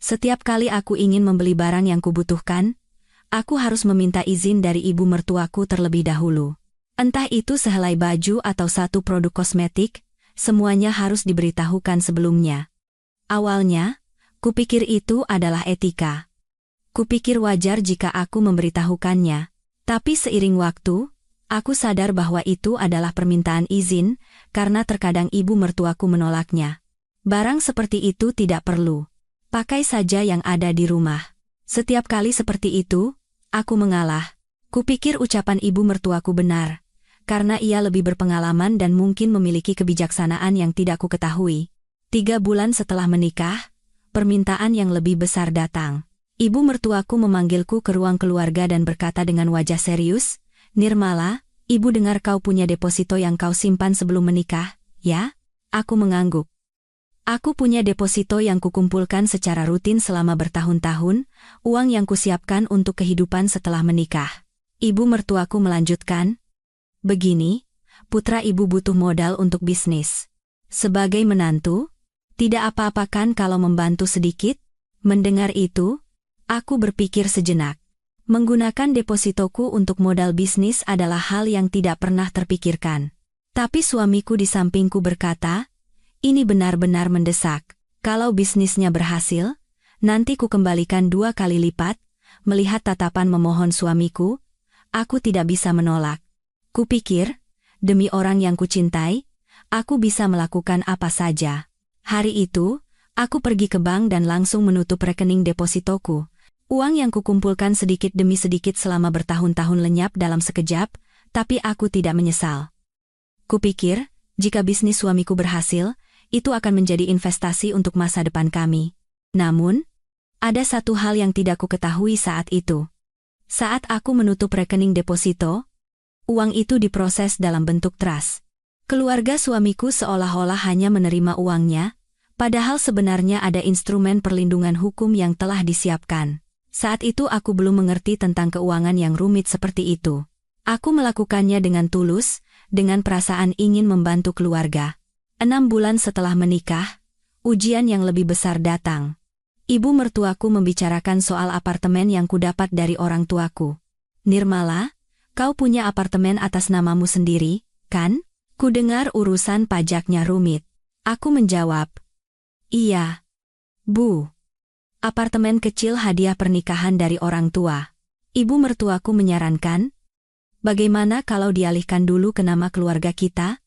Setiap kali aku ingin membeli barang yang kubutuhkan, aku harus meminta izin dari ibu mertuaku terlebih dahulu. Entah itu sehelai baju atau satu produk kosmetik, semuanya harus diberitahukan sebelumnya. Awalnya, kupikir itu adalah etika. Kupikir wajar jika aku memberitahukannya. Tapi seiring waktu, aku sadar bahwa itu adalah permintaan izin, karena terkadang ibu mertuaku menolaknya. Barang seperti itu tidak perlu. Pakai saja yang ada di rumah. Setiap kali seperti itu, aku mengalah. Kupikir ucapan ibu mertuaku benar, karena ia lebih berpengalaman dan mungkin memiliki kebijaksanaan yang tidak ku ketahui. 3 bulan setelah menikah, permintaan yang lebih besar datang. Ibu mertuaku memanggilku ke ruang keluarga dan berkata dengan wajah serius, "Nirmala, ibu dengar kau punya deposito yang kau simpan sebelum menikah, ya?" Aku mengangguk. Aku punya deposito yang kukumpulkan secara rutin selama bertahun-tahun, uang yang kusiapkan untuk kehidupan setelah menikah. Ibu mertuaku melanjutkan, "Begini, putra ibu butuh modal untuk bisnis. Sebagai menantu, tidak apa-apa kan kalau membantu sedikit?" Mendengar itu, aku berpikir sejenak. Menggunakan depositoku untuk modal bisnis adalah hal yang tidak pernah terpikirkan. Tapi suamiku di sampingku berkata, "Ini benar-benar mendesak. Kalau bisnisnya berhasil, nanti ku kembalikan 2 kali lipat." Melihat tatapan memohon suamiku, aku tidak bisa menolak. Kupikir, demi orang yang kucintai, aku bisa melakukan apa saja. Hari itu, aku pergi ke bank dan langsung menutup rekening depositoku. Uang yang kukumpulkan sedikit demi sedikit selama bertahun-tahun lenyap dalam sekejap, tapi aku tidak menyesal. Kupikir, jika bisnis suamiku berhasil, itu akan menjadi investasi untuk masa depan kami. Namun, ada satu hal yang tidak ku ketahui saat itu. Saat aku menutup rekening deposito, uang itu diproses dalam bentuk trust. Keluarga suamiku seolah-olah hanya menerima uangnya, padahal sebenarnya ada instrumen perlindungan hukum yang telah disiapkan. Saat itu aku belum mengerti tentang keuangan yang rumit seperti itu. Aku melakukannya dengan tulus, dengan perasaan ingin membantu keluarga. 6 bulan setelah menikah, ujian yang lebih besar datang. Ibu mertuaku membicarakan soal apartemen yang kudapat dari orang tuaku. "Nirmala, kau punya apartemen atas namamu sendiri, kan? Kudengar urusan pajaknya rumit." Aku menjawab, "Iya, Bu. Apartemen kecil hadiah pernikahan dari orang tua." Ibu mertuaku menyarankan, "Bagaimana kalau dialihkan dulu ke nama keluarga kita?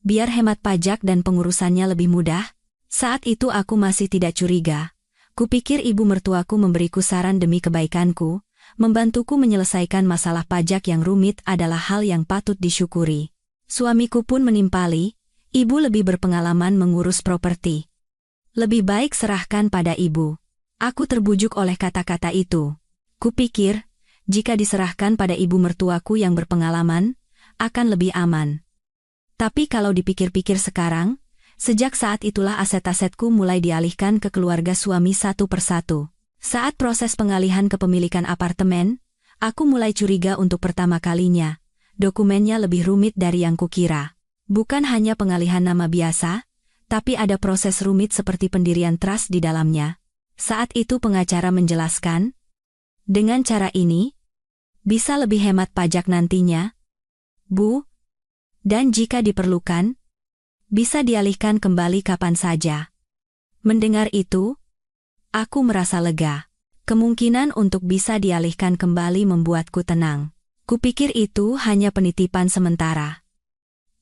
Biar hemat pajak dan pengurusannya lebih mudah." Saat itu aku masih tidak curiga. Kupikir ibu mertuaku memberiku saran demi kebaikanku, membantuku menyelesaikan masalah pajak yang rumit adalah hal yang patut disyukuri. Suamiku pun menimpali, "Ibu lebih berpengalaman mengurus properti. Lebih baik serahkan pada ibu." Aku terbujuk oleh kata-kata itu. Kupikir, jika diserahkan pada ibu mertuaku yang berpengalaman, akan lebih aman. Tapi kalau dipikir-pikir sekarang, sejak saat itulah aset-asetku mulai dialihkan ke keluarga suami satu persatu. Saat proses pengalihan kepemilikan apartemen, Aku mulai curiga untuk pertama kalinya. Dokumennya lebih rumit dari yang kukira. Bukan hanya pengalihan nama biasa, tapi ada proses rumit seperti pendirian trust di dalamnya. Saat itu pengacara menjelaskan, dengan cara ini, bisa lebih hemat pajak nantinya, Bu. Dan jika diperlukan, bisa dialihkan kembali kapan saja. Mendengar itu, aku merasa lega. Kemungkinan untuk bisa dialihkan kembali membuatku tenang. Kupikir itu hanya penitipan sementara.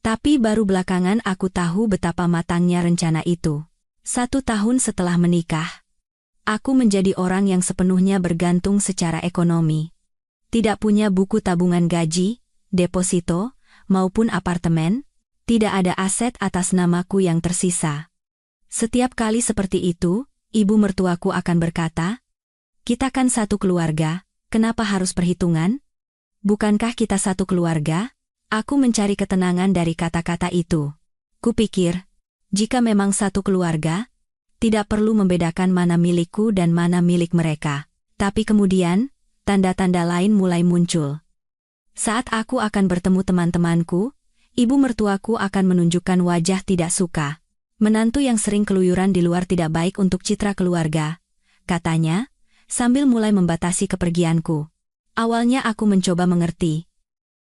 Tapi baru belakangan aku tahu betapa matangnya rencana itu. 1 tahun setelah menikah, aku menjadi orang yang sepenuhnya bergantung secara ekonomi. Tidak punya buku tabungan gaji, deposito, maupun apartemen, tidak ada aset atas namaku yang tersisa. Setiap kali seperti itu, ibu mertuaku akan berkata, "Kita kan satu keluarga, kenapa harus perhitungan? Bukankah kita satu keluarga?" Aku mencari ketenangan dari kata-kata itu. Kupikir, jika memang satu keluarga, tidak perlu membedakan mana milikku dan mana milik mereka. Tapi kemudian, tanda-tanda lain mulai muncul. Saat aku akan bertemu teman-temanku, ibu mertuaku akan menunjukkan wajah tidak suka. Menantu yang sering keluyuran di luar tidak baik untuk citra keluarga, katanya, sambil mulai membatasi kepergianku. Awalnya aku mencoba mengerti.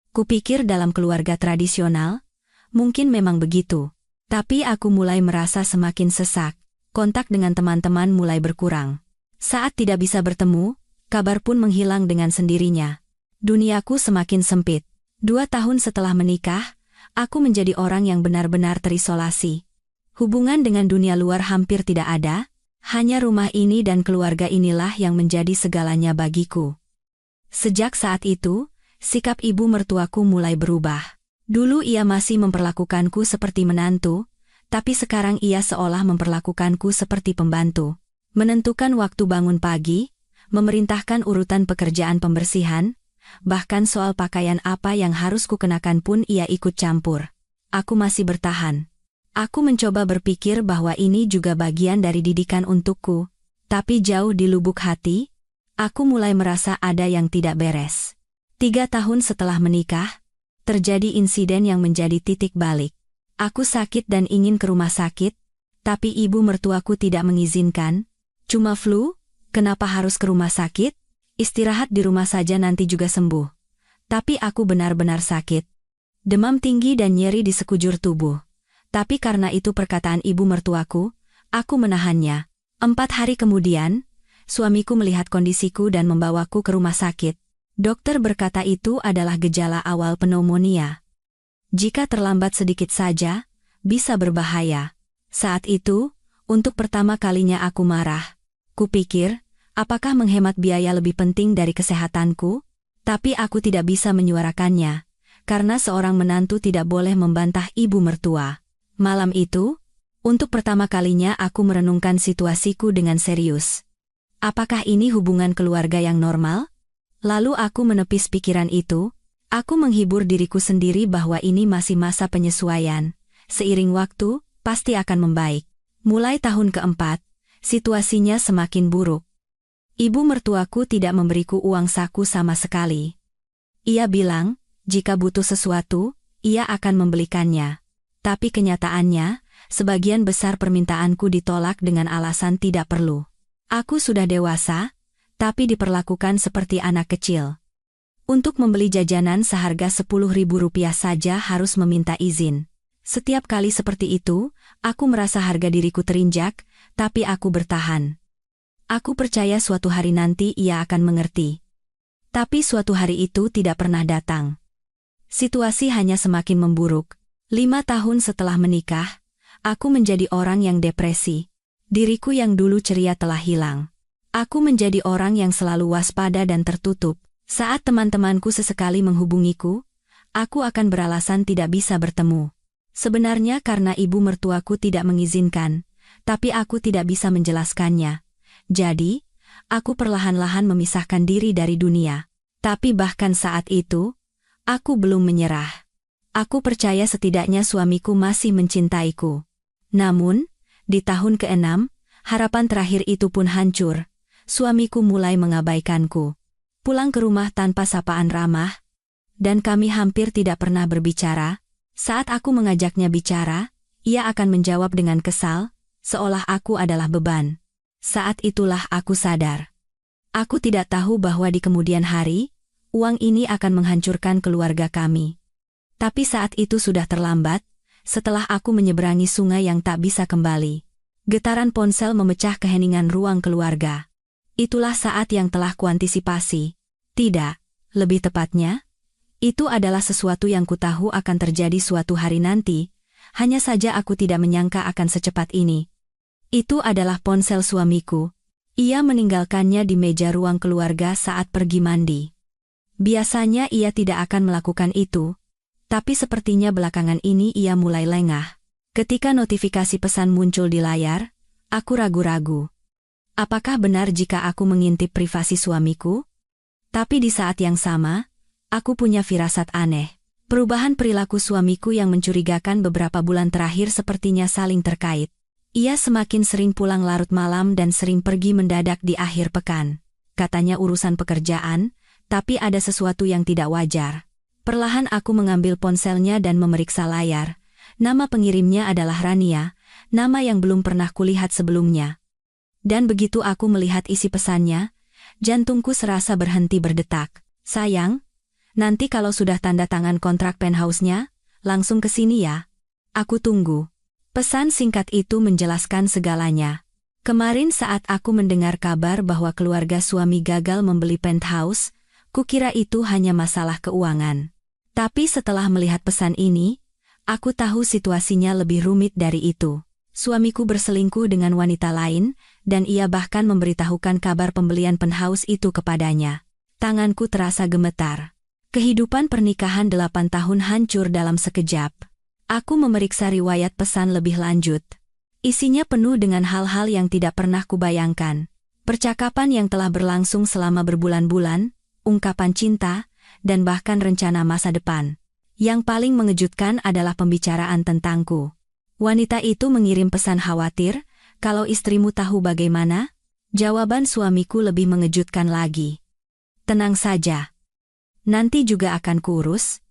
Kupikir dalam keluarga tradisional, mungkin memang begitu. Tapi aku mulai merasa semakin sesak. Kontak dengan teman-teman mulai berkurang. Saat tidak bisa bertemu, kabar pun menghilang dengan sendirinya. Duniaku semakin sempit. 2 tahun setelah menikah, aku menjadi orang yang benar-benar terisolasi. Hubungan dengan dunia luar hampir tidak ada. Hanya rumah ini dan keluarga inilah yang menjadi segalanya bagiku. Sejak saat itu, sikap ibu mertuaku mulai berubah. Dulu ia masih memperlakukanku seperti menantu, tapi sekarang ia seolah memperlakukanku seperti pembantu. Menentukan waktu bangun pagi, memerintahkan urutan pekerjaan pembersihan, bahkan soal pakaian apa yang harus kukenakan pun ia ikut campur. Aku masih bertahan. Aku mencoba berpikir bahwa ini juga bagian dari didikan untukku, tapi jauh di lubuk hati, aku mulai merasa ada yang tidak beres. 3 tahun setelah menikah, terjadi insiden yang menjadi titik balik. Aku sakit dan ingin ke rumah sakit, tapi ibu mertuaku tidak mengizinkan. Cuma flu, kenapa harus ke rumah sakit? Istirahat di rumah saja nanti juga sembuh. Tapi aku benar-benar sakit. Demam tinggi dan nyeri di sekujur tubuh. Tapi karena itu perkataan ibu mertuaku, aku menahannya. 4 hari kemudian, suamiku melihat kondisiku dan membawaku ke rumah sakit. Dokter berkata itu adalah gejala awal pneumonia. Jika terlambat sedikit saja, bisa berbahaya. Saat itu, untuk pertama kalinya aku marah. Kupikir, apakah menghemat biaya lebih penting dari kesehatanku? Tapi aku tidak bisa menyuarakannya, karena seorang menantu tidak boleh membantah ibu mertua. Malam itu, untuk pertama kalinya aku merenungkan situasiku dengan serius. Apakah ini hubungan keluarga yang normal? Lalu aku menepis pikiran itu. Aku menghibur diriku sendiri bahwa ini masih masa penyesuaian. Seiring waktu, pasti akan membaik. Mulai tahun keempat, situasinya semakin buruk. Ibu mertuaku tidak memberiku uang saku sama sekali. Ia bilang, jika butuh sesuatu, ia akan membelikannya. Tapi kenyataannya, sebagian besar permintaanku ditolak dengan alasan tidak perlu. Aku sudah dewasa, tapi diperlakukan seperti anak kecil. Untuk membeli jajanan seharga Rp10.000 saja harus meminta izin. Setiap kali seperti itu, aku merasa harga diriku terinjak, tapi aku bertahan. Aku percaya suatu hari nanti ia akan mengerti. Tapi suatu hari itu tidak pernah datang. Situasi hanya semakin memburuk. 5 tahun setelah menikah, aku menjadi orang yang depresi. Diriku yang dulu ceria telah hilang. Aku menjadi orang yang selalu waspada dan tertutup. Saat teman-temanku sesekali menghubungiku, aku akan beralasan tidak bisa bertemu. Sebenarnya karena ibu mertuaku tidak mengizinkan, tapi aku tidak bisa menjelaskannya. Jadi, aku perlahan-lahan memisahkan diri dari dunia. Tapi bahkan saat itu, aku belum menyerah. Aku percaya setidaknya suamiku masih mencintaiku. Namun, di tahun ke-6, harapan terakhir itu pun hancur. Suamiku mulai mengabaikanku. pulang ke rumah tanpa sapaan ramah, dan kami hampir tidak pernah berbicara. Saat aku mengajaknya bicara, ia akan menjawab dengan kesal, seolah aku adalah beban. Saat itulah aku sadar. Aku tidak tahu bahwa di kemudian hari, uang ini akan menghancurkan keluarga kami. Tapi saat itu sudah terlambat, setelah aku menyeberangi sungai yang tak bisa kembali. Getaran ponsel memecah keheningan ruang keluarga. Itulah saat yang telah kuantisipasi. Tidak, lebih tepatnya, itu adalah sesuatu yang kutahu akan terjadi suatu hari nanti, hanya saja aku tidak menyangka akan secepat ini. Itu adalah ponsel suamiku. Ia meninggalkannya di meja ruang keluarga saat pergi mandi. Biasanya ia tidak akan melakukan itu, tapi sepertinya belakangan ini ia mulai lengah. Ketika notifikasi pesan muncul di layar, aku ragu-ragu. Apakah benar jika aku mengintip privasi suamiku? Tapi di saat yang sama, aku punya firasat aneh. Perubahan perilaku suamiku yang mencurigakan beberapa bulan terakhir sepertinya saling terkait. Ia semakin sering pulang larut malam dan sering pergi mendadak di akhir pekan. Katanya urusan pekerjaan, tapi ada sesuatu yang tidak wajar. Perlahan aku mengambil ponselnya dan memeriksa layar. Nama pengirimnya adalah Rania, nama yang belum pernah kulihat sebelumnya. Dan begitu aku melihat isi pesannya, jantungku serasa berhenti berdetak. Sayang, nanti kalau sudah tanda tangan kontrak penthouse-nya, langsung ke sini ya. Aku tunggu. Pesan singkat itu menjelaskan segalanya. Kemarin saat aku mendengar kabar bahwa keluarga suami gagal membeli penthouse, kukira itu hanya masalah keuangan. Tapi setelah melihat pesan ini, aku tahu situasinya lebih rumit dari itu. Suamiku berselingkuh dengan wanita lain, dan ia bahkan memberitahukan kabar pembelian penthouse itu kepadanya. Tanganku terasa gemetar. Kehidupan pernikahan 8 tahun hancur dalam sekejap. Aku memeriksa riwayat pesan lebih lanjut. Isinya penuh dengan hal-hal yang tidak pernah kubayangkan. Percakapan yang telah berlangsung selama berbulan-bulan, ungkapan cinta, dan bahkan rencana masa depan. Yang paling mengejutkan adalah pembicaraan tentangku. Wanita itu mengirim pesan khawatir, kalau istrimu tahu bagaimana? Jawaban suamiku lebih mengejutkan lagi. Tenang saja. Nanti juga akan kurus.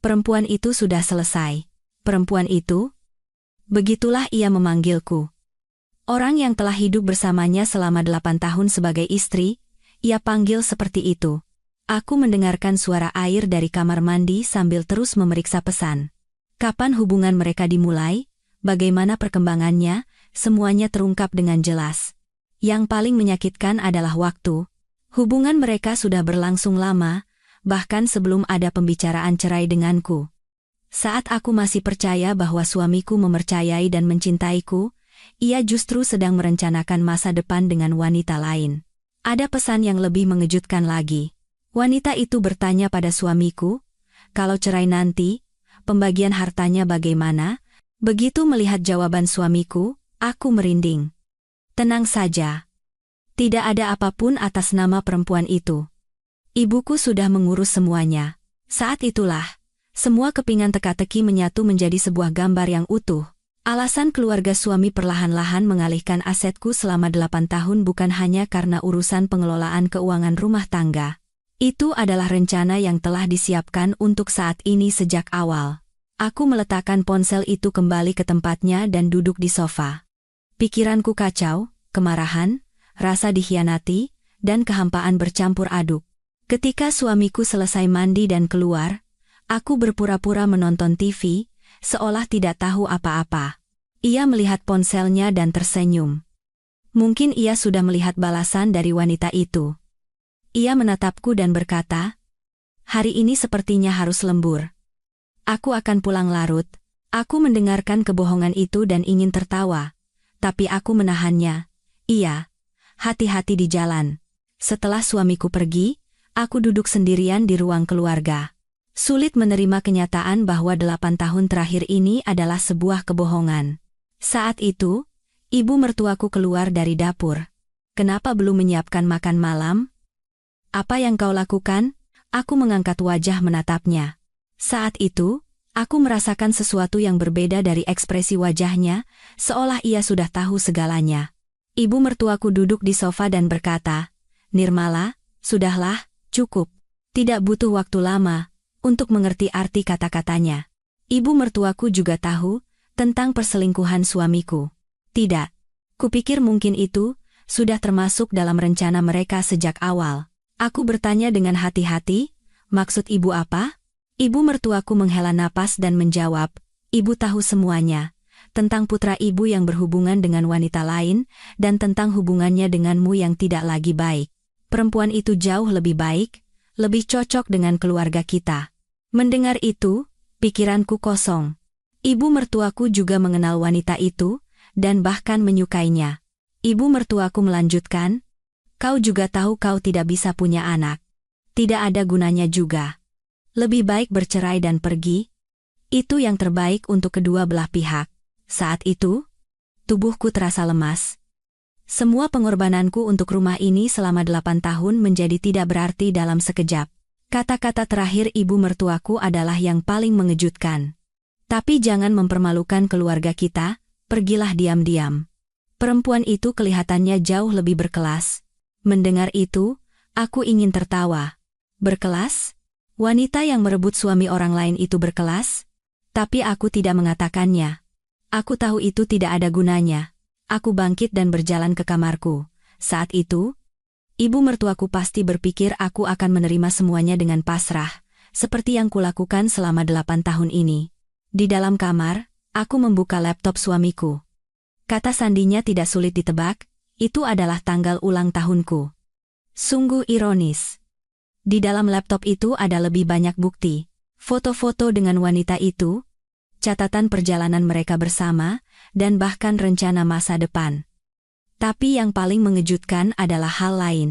Perempuan itu sudah selesai. Perempuan itu? Begitulah ia memanggilku. Orang yang telah hidup bersamanya selama 8 tahun sebagai istri, ia panggil seperti itu. Aku mendengarkan suara air dari kamar mandi sambil terus memeriksa pesan. Kapan hubungan mereka dimulai? Bagaimana perkembangannya? Semuanya terungkap dengan jelas. Yang paling menyakitkan adalah waktu. Hubungan mereka sudah berlangsung lama, bahkan sebelum ada pembicaraan cerai denganku. Saat aku masih percaya bahwa suamiku mempercayai dan mencintaiku, ia justru sedang merencanakan masa depan dengan wanita lain. Ada pesan yang lebih mengejutkan lagi. Wanita itu bertanya pada suamiku, kalau cerai nanti, pembagian hartanya bagaimana? Begitu melihat jawaban suamiku, aku merinding. Tenang saja. Tidak ada apapun atas nama perempuan itu. Ibuku sudah mengurus semuanya. Saat itulah, semua kepingan teka-teki menyatu menjadi sebuah gambar yang utuh. Alasan keluarga suami perlahan-lahan mengalihkan asetku selama 8 tahun bukan hanya karena urusan pengelolaan keuangan rumah tangga. Itu adalah rencana yang telah disiapkan untuk saat ini sejak awal. Aku meletakkan ponsel itu kembali ke tempatnya dan duduk di sofa. Pikiranku kacau, kemarahan, rasa dikhianati, dan kehampaan bercampur aduk. Ketika suamiku selesai mandi dan keluar, aku berpura-pura menonton TV, seolah tidak tahu apa-apa. Ia melihat ponselnya dan tersenyum. Mungkin ia sudah melihat balasan dari wanita itu. Ia menatapku dan berkata, "Hari ini sepertinya harus lembur. Aku akan pulang larut." Aku mendengarkan kebohongan itu dan ingin tertawa, tapi aku menahannya. Iya, hati-hati di jalan. Setelah suamiku pergi, aku duduk sendirian di ruang keluarga. Sulit menerima kenyataan bahwa 8 tahun terakhir ini adalah sebuah kebohongan. Saat itu, ibu mertuaku keluar dari dapur. "Kenapa belum menyiapkan makan malam? Apa yang kau lakukan?" Aku mengangkat wajah menatapnya. Saat itu, aku merasakan sesuatu yang berbeda dari ekspresi wajahnya, seolah ia sudah tahu segalanya. Ibu mertuaku duduk di sofa dan berkata, "Nirmala, sudahlah, Cukup. Tidak butuh waktu lama untuk mengerti arti kata-katanya. Ibu mertuaku juga tahu tentang perselingkuhan suamiku. Tidak. Kupikir mungkin itu sudah termasuk dalam rencana mereka sejak awal. Aku bertanya dengan hati-hati, maksud ibu apa? Ibu mertuaku menghela napas dan menjawab, ibu tahu semuanya. Tentang putra ibu yang berhubungan dengan wanita lain, dan tentang hubungannya denganmu yang tidak lagi baik. Perempuan itu jauh lebih baik, lebih cocok dengan keluarga kita. Mendengar itu, pikiranku kosong. Ibu mertuaku juga mengenal wanita itu, dan bahkan menyukainya. Ibu mertuaku melanjutkan, kau juga tahu kau tidak bisa punya anak. Tidak ada gunanya juga. Lebih baik bercerai dan pergi. Itu yang terbaik untuk kedua belah pihak. Saat itu, tubuhku terasa lemas. Semua pengorbananku untuk rumah ini selama 8 tahun menjadi tidak berarti dalam sekejap. Kata-kata terakhir ibu mertuaku adalah yang paling mengejutkan. Tapi jangan mempermalukan keluarga kita, pergilah diam-diam. Perempuan itu kelihatannya jauh lebih berkelas. Mendengar itu, aku ingin tertawa. Berkelas? Wanita yang merebut suami orang lain itu berkelas? Tapi aku tidak mengatakannya. Aku tahu itu tidak ada gunanya. Aku bangkit dan berjalan ke kamarku. Saat itu, ibu mertuaku pasti berpikir aku akan menerima semuanya dengan pasrah, seperti yang kulakukan selama 8 tahun ini. Di dalam kamar, aku membuka laptop suamiku. Kata sandinya tidak sulit ditebak, itu adalah tanggal ulang tahunku. Sungguh ironis. Di dalam laptop itu ada lebih banyak bukti, foto-foto dengan wanita itu, catatan perjalanan mereka bersama, dan bahkan rencana masa depan. Tapi yang paling mengejutkan adalah hal lain.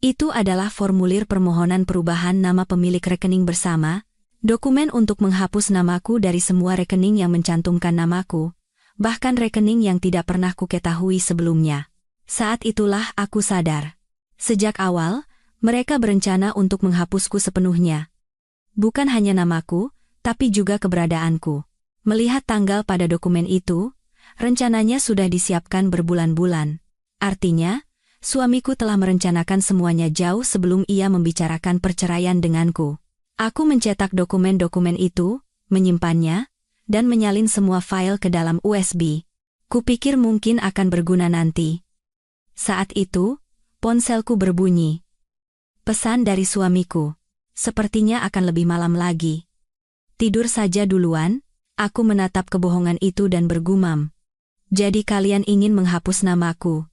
Itu adalah formulir permohonan perubahan nama pemilik rekening bersama, dokumen untuk menghapus namaku dari semua rekening yang mencantumkan namaku, bahkan rekening yang tidak pernah kuketahui sebelumnya. Saat itulah aku sadar. Sejak awal, mereka berencana untuk menghapusku sepenuhnya. Bukan hanya namaku, tapi juga keberadaanku. Melihat tanggal pada dokumen itu, rencananya sudah disiapkan berbulan-bulan. Artinya, suamiku telah merencanakan semuanya jauh sebelum ia membicarakan perceraian denganku. Aku mencetak dokumen-dokumen itu, menyimpannya, dan menyalin semua file ke dalam USB. Kupikir mungkin akan berguna nanti. Saat itu, ponselku berbunyi. Pesan dari suamiku. Sepertinya akan lebih malam lagi. Tidur saja duluan. Aku menatap kebohongan itu dan bergumam. Jadi kalian ingin menghapus namaku?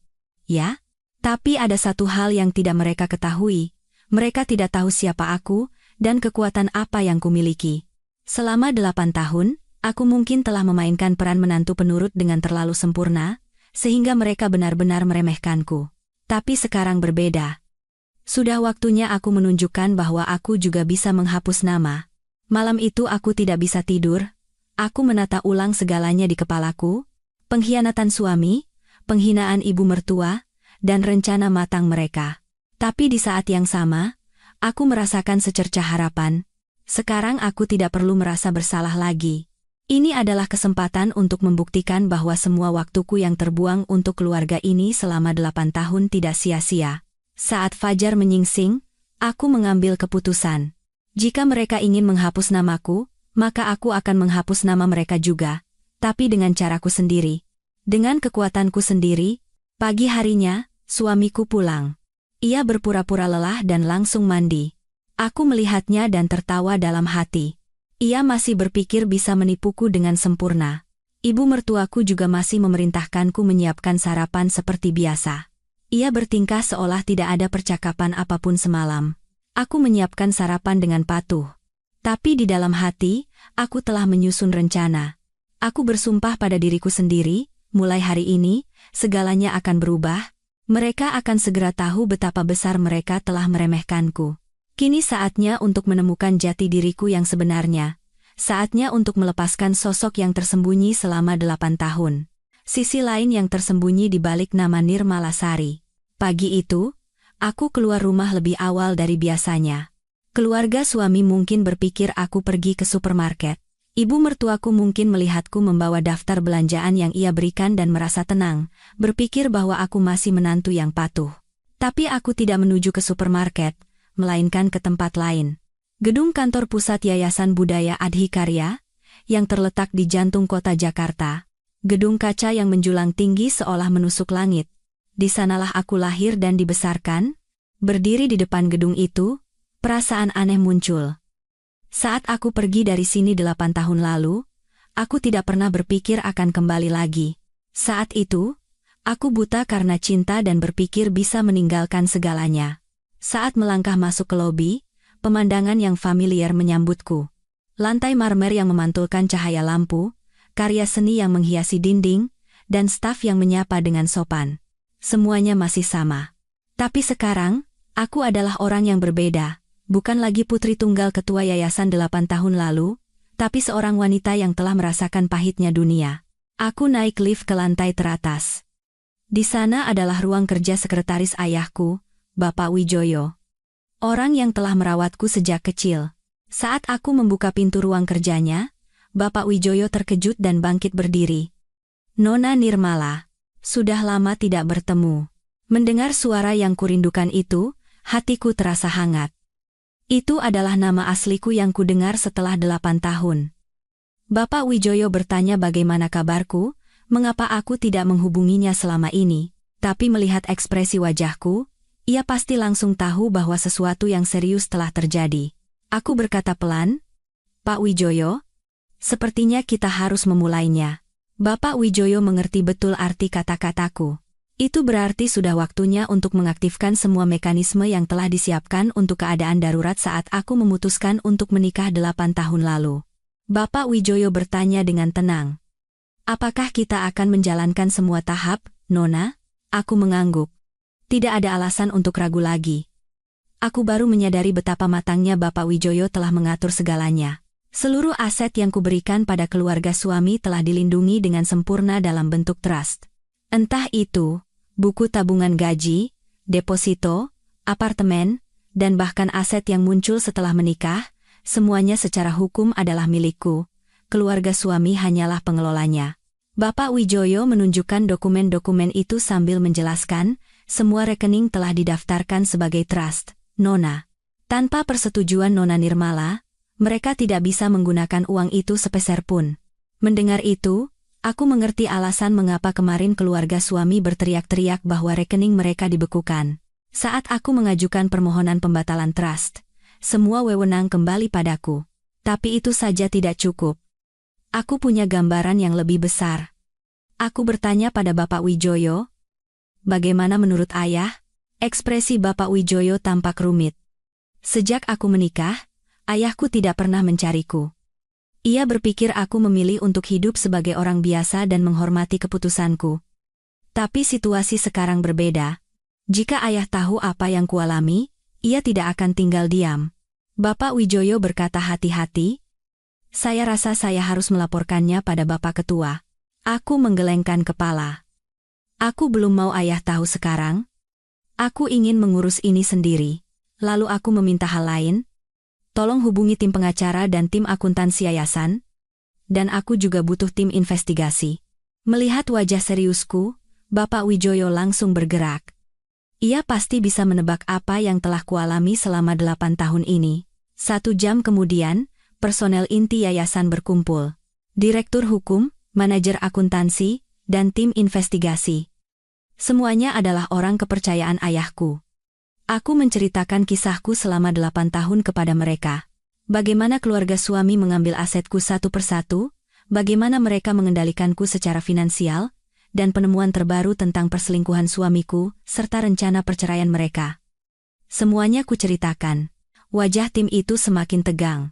Ya? Tapi ada satu hal yang tidak mereka ketahui. Mereka tidak tahu siapa aku, dan kekuatan apa yang kumiliki. Selama 8 tahun, aku mungkin telah memainkan peran menantu penurut dengan terlalu sempurna, sehingga mereka benar-benar meremehkanku. Tapi sekarang berbeda. Sudah waktunya aku menunjukkan bahwa aku juga bisa menghapus nama. Malam itu aku tidak bisa tidur. Aku menata ulang segalanya di kepalaku, pengkhianatan suami, penghinaan ibu mertua, dan rencana matang mereka. Tapi di saat yang sama, aku merasakan secercah harapan. Sekarang aku tidak perlu merasa bersalah lagi. Ini adalah kesempatan untuk membuktikan bahwa semua waktuku yang terbuang untuk keluarga ini selama 8 tahun tidak sia-sia. Saat fajar menyingsing, aku mengambil keputusan. Jika mereka ingin menghapus namaku, maka aku akan menghapus nama mereka juga, tapi dengan caraku sendiri. Dengan kekuatanku sendiri. Pagi harinya, suamiku pulang. Ia berpura-pura lelah dan langsung mandi. Aku melihatnya dan tertawa dalam hati. Ia masih berpikir bisa menipuku dengan sempurna. Ibu mertuaku juga masih memerintahkanku menyiapkan sarapan seperti biasa. Ia bertingkah seolah tidak ada percakapan apapun semalam. Aku menyiapkan sarapan dengan patuh. Tapi di dalam hati, aku telah menyusun rencana. Aku bersumpah pada diriku sendiri, mulai hari ini, segalanya akan berubah. Mereka akan segera tahu betapa besar mereka telah meremehkanku. Kini saatnya untuk menemukan jati diriku yang sebenarnya. Saatnya untuk melepaskan sosok yang tersembunyi selama 8 tahun. Sisi lain yang tersembunyi di balik nama Nirmala Sari. Pagi itu, aku keluar rumah lebih awal dari biasanya. Keluarga suami mungkin berpikir aku pergi ke supermarket. Ibu mertuaku mungkin melihatku membawa daftar belanjaan yang ia berikan dan merasa tenang, berpikir bahwa aku masih menantu yang patuh. Tapi aku tidak menuju ke supermarket, melainkan ke tempat lain. Gedung kantor pusat Yayasan Budaya Adhikarya, yang terletak di jantung kota Jakarta. Gedung kaca yang menjulang tinggi seolah menusuk langit. Di sanalah aku lahir dan dibesarkan. Berdiri di depan gedung itu, perasaan aneh muncul. Saat aku pergi dari sini 8 tahun lalu, aku tidak pernah berpikir akan kembali lagi. Saat itu, aku buta karena cinta dan berpikir bisa meninggalkan segalanya. Saat melangkah masuk ke lobi, pemandangan yang familiar menyambutku. Lantai marmer yang memantulkan cahaya lampu, karya seni yang menghiasi dinding, dan staf yang menyapa dengan sopan. Semuanya masih sama. Tapi sekarang, aku adalah orang yang berbeda, bukan lagi putri tunggal ketua yayasan 8 tahun lalu, tapi seorang wanita yang telah merasakan pahitnya dunia. Aku naik lift ke lantai teratas. Di sana adalah ruang kerja sekretaris ayahku, Bapak Wijoyo. Orang yang telah merawatku sejak kecil. Saat aku membuka pintu ruang kerjanya, Bapak Wijoyo terkejut dan bangkit berdiri. Nona Nirmala, sudah lama tidak bertemu. Mendengar suara yang kurindukan itu, hatiku terasa hangat. Itu adalah nama asliku yang kudengar setelah 8 tahun. Bapak Wijoyo bertanya bagaimana kabarku, mengapa aku tidak menghubunginya selama ini, tapi melihat ekspresi wajahku, ia pasti langsung tahu bahwa sesuatu yang serius telah terjadi. Aku berkata pelan, Pak Wijoyo, sepertinya kita harus memulainya. Bapak Wijoyo mengerti betul arti kata-kataku. Itu berarti sudah waktunya untuk mengaktifkan semua mekanisme yang telah disiapkan untuk keadaan darurat saat aku memutuskan untuk menikah 8 tahun lalu. Bapak Wijoyo bertanya dengan tenang. Apakah kita akan menjalankan semua tahap, Nona? Aku mengangguk. Tidak ada alasan untuk ragu lagi. Aku baru menyadari betapa matangnya Bapak Wijoyo telah mengatur segalanya. Seluruh aset yang kuberikan pada keluarga suami telah dilindungi dengan sempurna dalam bentuk trust. Entah itu, buku tabungan gaji, deposito, apartemen, dan bahkan aset yang muncul setelah menikah, semuanya secara hukum adalah milikku. Keluarga suami hanyalah pengelolanya. Bapak Wijoyo menunjukkan dokumen-dokumen itu sambil menjelaskan, semua rekening telah didaftarkan sebagai trust, Nona. Tanpa persetujuan Nona Nirmala, mereka tidak bisa menggunakan uang itu sepeser pun. Mendengar itu, aku mengerti alasan mengapa kemarin keluarga suami berteriak-teriak bahwa rekening mereka dibekukan. Saat aku mengajukan permohonan pembatalan trust, semua wewenang kembali padaku. Tapi itu saja tidak cukup. Aku punya gambaran yang lebih besar. Aku bertanya pada Bapak Wijoyo, bagaimana menurut ayah? Ekspresi Bapak Wijoyo tampak rumit. Sejak aku menikah, ayahku tidak pernah mencariku. Ia berpikir aku memilih untuk hidup sebagai orang biasa dan menghormati keputusanku. Tapi situasi sekarang berbeda. Jika ayah tahu apa yang kualami, ia tidak akan tinggal diam. Bapak Wijoyo berkata hati-hati, saya rasa saya harus melaporkannya pada Bapak Ketua. Aku menggelengkan kepala. Aku belum mau ayah tahu sekarang. Aku ingin mengurus ini sendiri. Lalu aku meminta hal lain. Tolong hubungi tim pengacara dan tim akuntansi yayasan. Dan aku juga butuh tim investigasi. Melihat wajah seriusku, Bapak Wijoyo langsung bergerak. Ia pasti bisa menebak apa yang telah kualami selama 8 tahun ini. 1 jam kemudian, personel inti yayasan berkumpul. Direktur hukum, manajer akuntansi, dan tim investigasi. Semuanya adalah orang kepercayaan ayahku. Aku menceritakan kisahku selama 8 tahun kepada mereka. Bagaimana keluarga suami mengambil asetku satu persatu, bagaimana mereka mengendalikanku secara finansial, dan penemuan terbaru tentang perselingkuhan suamiku, serta rencana perceraian mereka. Semuanya kuceritakan. Wajah tim itu semakin tegang.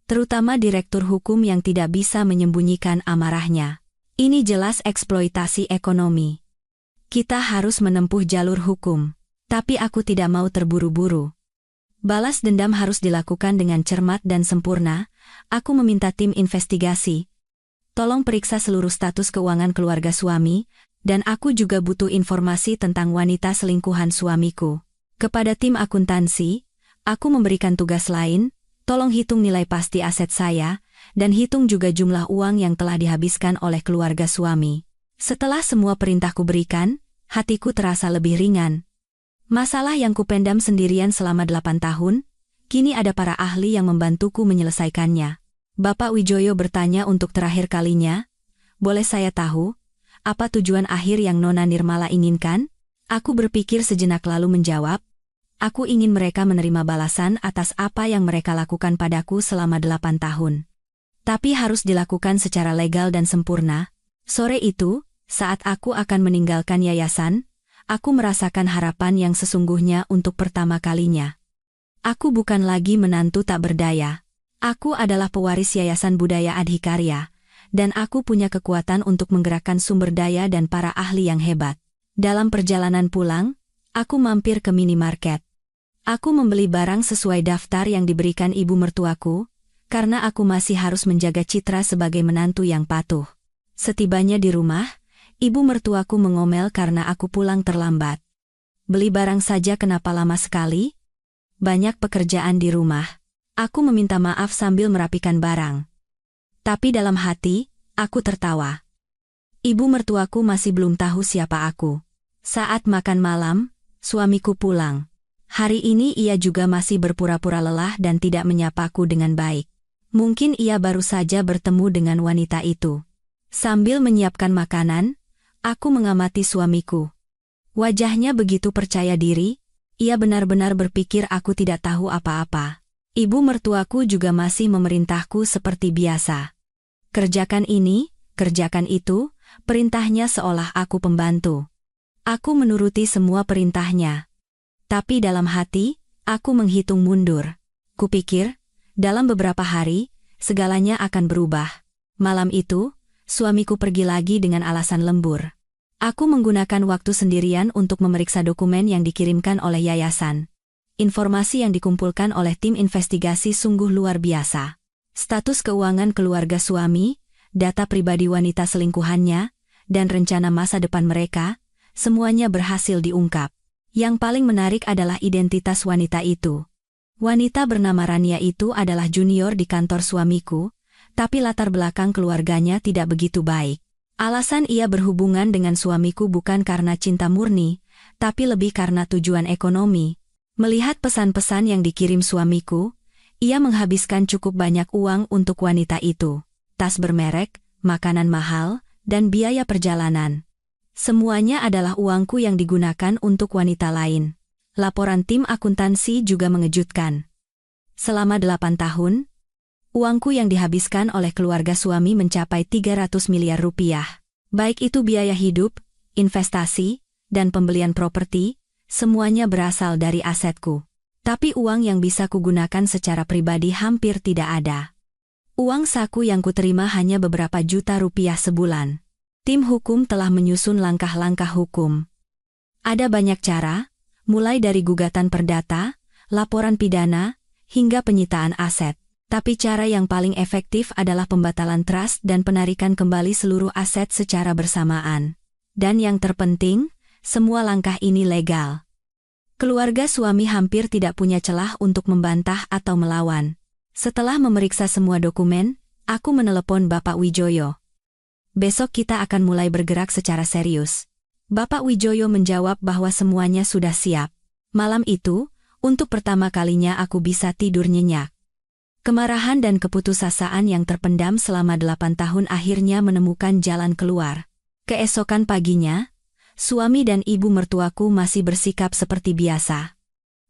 Terutama direktur hukum yang tidak bisa menyembunyikan amarahnya. Ini jelas eksploitasi ekonomi. Kita harus menempuh jalur hukum. Tapi aku tidak mau terburu-buru. Balas dendam harus dilakukan dengan cermat dan sempurna. Aku meminta tim investigasi. Tolong periksa seluruh status keuangan keluarga suami, dan aku juga butuh informasi tentang wanita selingkuhan suamiku. Kepada tim akuntansi, aku memberikan tugas lain, tolong hitung nilai pasti aset saya, dan hitung juga jumlah uang yang telah dihabiskan oleh keluarga suami. Setelah semua perintahku berikan, hatiku terasa lebih ringan. Masalah yang kupendam sendirian selama 8 tahun, kini ada para ahli yang membantuku menyelesaikannya. Bapak Wijoyo bertanya untuk terakhir kalinya, boleh saya tahu, apa tujuan akhir yang Nona Nirmala inginkan? Aku berpikir sejenak lalu menjawab, aku ingin mereka menerima balasan atas apa yang mereka lakukan padaku selama 8 tahun. Tapi harus dilakukan secara legal dan sempurna. Sore itu, saat aku akan meninggalkan yayasan, aku merasakan harapan yang sesungguhnya untuk pertama kalinya. Aku bukan lagi menantu tak berdaya. Aku adalah pewaris Yayasan Budaya Adhikarya, dan aku punya kekuatan untuk menggerakkan sumber daya dan para ahli yang hebat. Dalam perjalanan pulang, aku mampir ke minimarket. Aku membeli barang sesuai daftar yang diberikan ibu mertuaku, karena aku masih harus menjaga citra sebagai menantu yang patuh. Setibanya di rumah, ibu mertuaku mengomel karena aku pulang terlambat. Beli barang saja kenapa lama sekali? Banyak pekerjaan di rumah. Aku meminta maaf sambil merapikan barang. Tapi dalam hati, aku tertawa. Ibu mertuaku masih belum tahu siapa aku. Saat makan malam, suamiku pulang. Hari ini ia juga masih berpura-pura lelah dan tidak menyapaku dengan baik. Mungkin ia baru saja bertemu dengan wanita itu. Sambil menyiapkan makanan, aku mengamati suamiku. Wajahnya begitu percaya diri, ia benar-benar berpikir aku tidak tahu apa-apa. Ibu mertuaku juga masih memerintahku seperti biasa. Kerjakan ini, kerjakan itu, perintahnya seolah aku pembantu. Aku menuruti semua perintahnya. Tapi dalam hati, aku menghitung mundur. Kupikir, dalam beberapa hari, segalanya akan berubah. Malam itu, suamiku pergi lagi dengan alasan lembur. Aku menggunakan waktu sendirian untuk memeriksa dokumen yang dikirimkan oleh yayasan. Informasi yang dikumpulkan oleh tim investigasi sungguh luar biasa. Status keuangan keluarga suami, data pribadi wanita selingkuhannya, dan rencana masa depan mereka, semuanya berhasil diungkap. Yang paling menarik adalah identitas wanita itu. Wanita bernama Rania itu adalah junior di kantor suamiku, tapi latar belakang keluarganya tidak begitu baik. Alasan ia berhubungan dengan suamiku bukan karena cinta murni, tapi lebih karena tujuan ekonomi. Melihat pesan-pesan yang dikirim suamiku, ia menghabiskan cukup banyak uang untuk wanita itu. Tas bermerek, makanan mahal, dan biaya perjalanan. Semuanya adalah uangku yang digunakan untuk wanita lain. Laporan tim akuntansi juga mengejutkan. Selama 8 tahun, uangku yang dihabiskan oleh keluarga suami mencapai 300 miliar rupiah. Baik itu biaya hidup, investasi, dan pembelian properti, semuanya berasal dari asetku. Tapi uang yang bisa kugunakan secara pribadi hampir tidak ada. Uang saku yang kuterima hanya beberapa juta rupiah sebulan. Tim hukum telah menyusun langkah-langkah hukum. Ada banyak cara, mulai dari gugatan perdata, laporan pidana, hingga penyitaan aset. Tapi cara yang paling efektif adalah pembatalan trust dan penarikan kembali seluruh aset secara bersamaan. Dan yang terpenting, semua langkah ini legal. Keluarga suami hampir tidak punya celah untuk membantah atau melawan. Setelah memeriksa semua dokumen, aku menelepon Bapak Wijoyo. Besok kita akan mulai bergerak secara serius. Bapak Wijoyo menjawab bahwa semuanya sudah siap. Malam itu, untuk pertama kalinya aku bisa tidur nyenyak. Kemarahan dan keputusasaan yang terpendam selama 8 tahun akhirnya menemukan jalan keluar. Keesokan paginya, suami dan ibu mertuaku masih bersikap seperti biasa.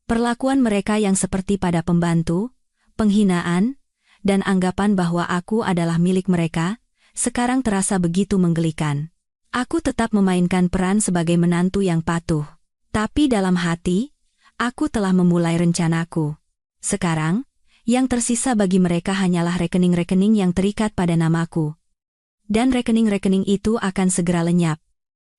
Perlakuan mereka yang seperti pada pembantu, penghinaan, dan anggapan bahwa aku adalah milik mereka, sekarang terasa begitu menggelikan. Aku tetap memainkan peran sebagai menantu yang patuh. Tapi dalam hati, aku telah memulai rencanaku. Sekarang, yang tersisa bagi mereka hanyalah rekening-rekening yang terikat pada namaku. Dan rekening-rekening itu akan segera lenyap.